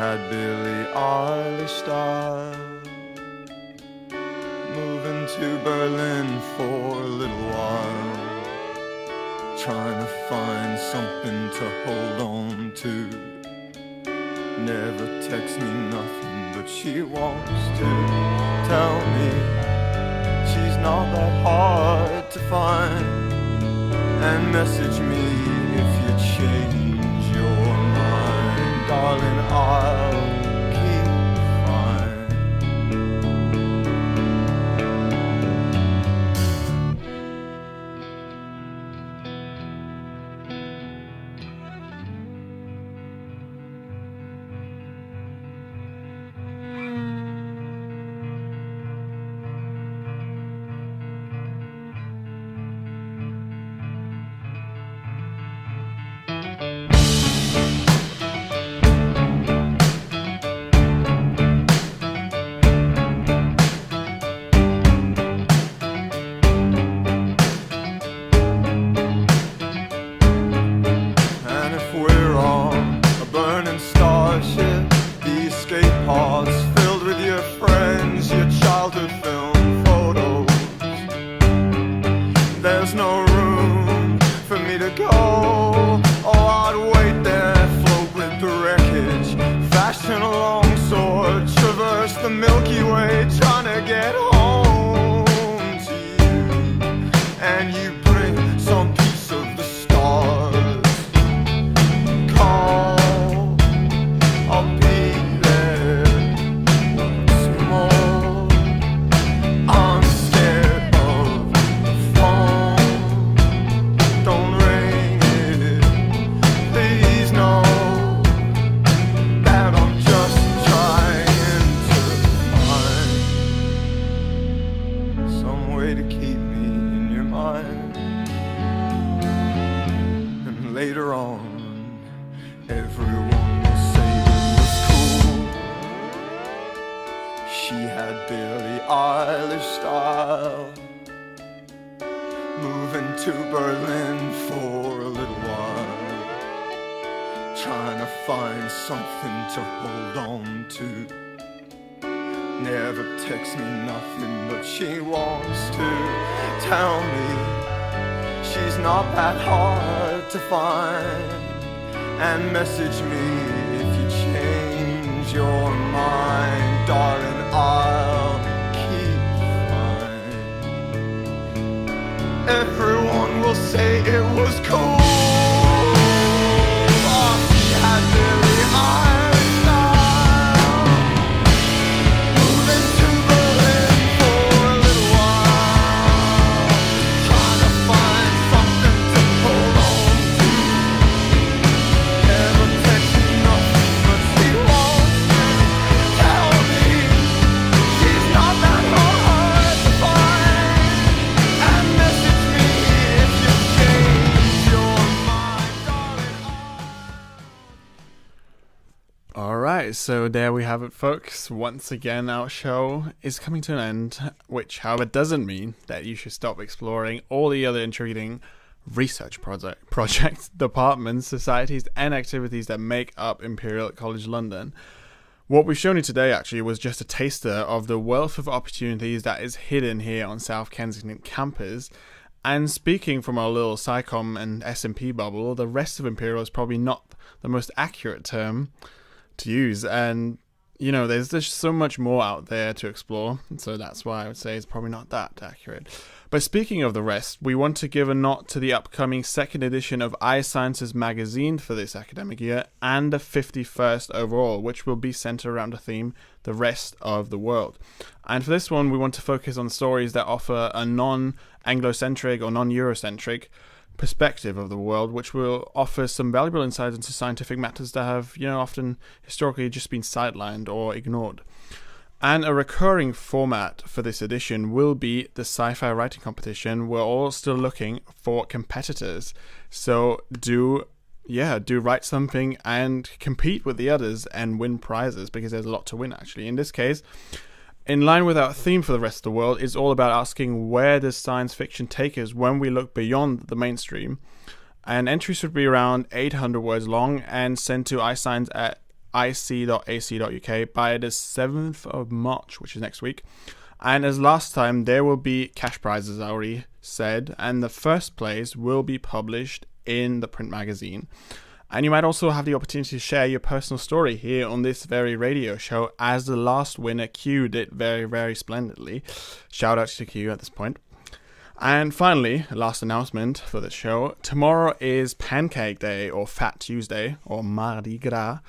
had Billie Eilish style, moving to Berlin for a little while, trying to find something to hold on to. Never texts me nothing, but she wants to tell me she's not that hard to find, and message me if you change your mind, darling. I'll keep fine. to get home to you, and you bring some piece of the stars. Call, I'll be there once more. I'm scared of the phone. Don't ring it, please no. That I'm just trying to find some way to keep me in your mind. And later on, everyone will say it was cool. She had Billie Eilish style. Moving to Berlin for a little while, trying to find something to hold on to. Never texts me nothing, but she wants to tell me she's not that hard to find. And message me if you change your mind, darling, I'll keep fine. Everyone will say it was cool. Oh, she had Billie Eilish style. Moving to Berlin for a little while, trying to find something to hold on to. Never text me nothing, but she wants to tell me she's not that hard to find. And message me if you change your mind, darling. Alright, so there we have it, folks. Once again, our show is coming to an end, which, however, doesn't mean that you should stop exploring all the other intriguing research projects, departments, societies, and activities that make up Imperial College London. What we've shown you today, actually, was just a taster of the wealth of opportunities that is hidden here on South Kensington campus. And speaking from our little Sci Comm and S&P bubble, the rest of Imperial is probably not the most accurate term to use, and you know, there's just so much more out there to explore, so that's why I would say it's probably not that accurate. But speaking of the rest, we want to give a nod to the upcoming second edition of iSciences magazine for this academic year, and the 51st overall, which will be centered around the theme the rest of the world. And for this one, we want to focus on stories that offer a non-Anglo-centric or non-Eurocentric perspective of the world, which will offer some valuable insights into scientific matters that have, you know, often historically just been sidelined or ignored. And a recurring format for this edition will be the sci-fi writing competition. We're all still looking for competitors, so do write something and compete with the others and win prizes, because there's a lot to win, actually. In this case, in line with our theme for the rest of the world, is all about asking where does science fiction take us when we look beyond the mainstream. And entries should be around 800 words long and sent to iScience at ic.ac.uk by the 7th of March, which is next week. And as last time, there will be cash prizes, I already said, and the first place will be published in the print magazine. And you might also have the opportunity to share your personal story here on this very radio show, as the last winner, Q, did very, very splendidly. Shout out to Q at this point. And finally, last announcement for the show. Tomorrow is Pancake Day, or Fat Tuesday, or Mardi Gras.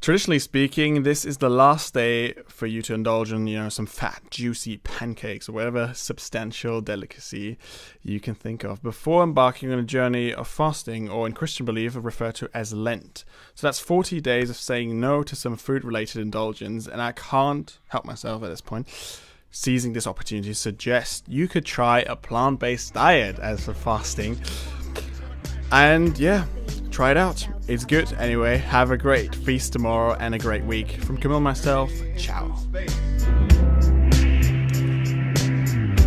Traditionally speaking, this is the last day for you to indulge in, you know, some fat, juicy pancakes or whatever substantial delicacy you can think of before embarking on a journey of fasting, or in Christian belief referred to as Lent. So that's 40 days of saying no to some food-related indulgence, and I can't help myself at this point seizing this opportunity to suggest you could try a plant-based diet as for fasting. And yeah, try it out. It's good. Anyway, have a great feast tomorrow and a great week. From Camille and myself, ciao.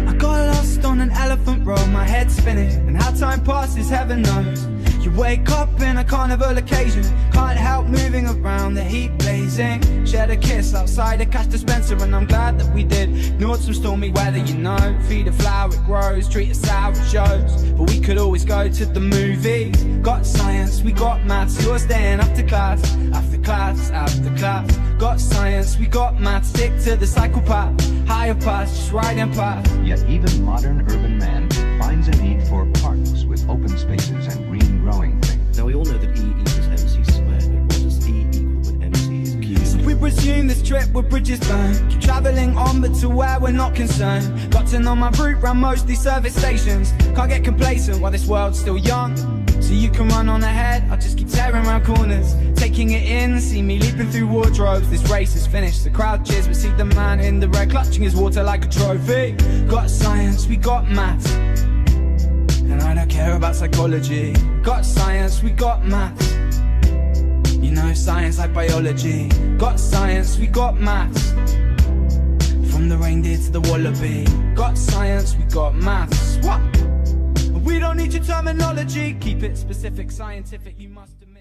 I got lost on an elephant road, my head spinning, and how time passes, heaven knows. You wake up in a carnival occasion, can't help moving around, the heat blazing. Shared a kiss outside a cash dispenser, and I'm glad that we did. Ignored some stormy weather, you know. Feed a flower, it grows, treat it sour, it shows. But we could always go to the movies. Got science, we got maths, you're staying after class, after class, after class. Got science, we got maths, stick to the psychopath. High higher paths, just riding past. Yet even modern urban man finds a need for parks with open spaces and green growing things. Now we all know that E equals MC squared, but what does E equal when MC is cubed? So we presume this trip with bridges burned. Keep travelling on but to where we're not concerned. Got to know my route round most these service stations. Can't get complacent while this world's still young. So you can run on ahead, I'll just keep tearing around corners. Taking it in, see me leaping through wardrobes. This race is finished, the crowd cheers. We see the man in the red clutching his water like a trophy. Got science, we got maths, and I don't care about psychology. Got science, we got maths, you know science like biology. Got science, we got maths, from the reindeer to the wallaby. Got science, we got maths. What? We don't need your terminology. Keep it specific, scientific, you must admit.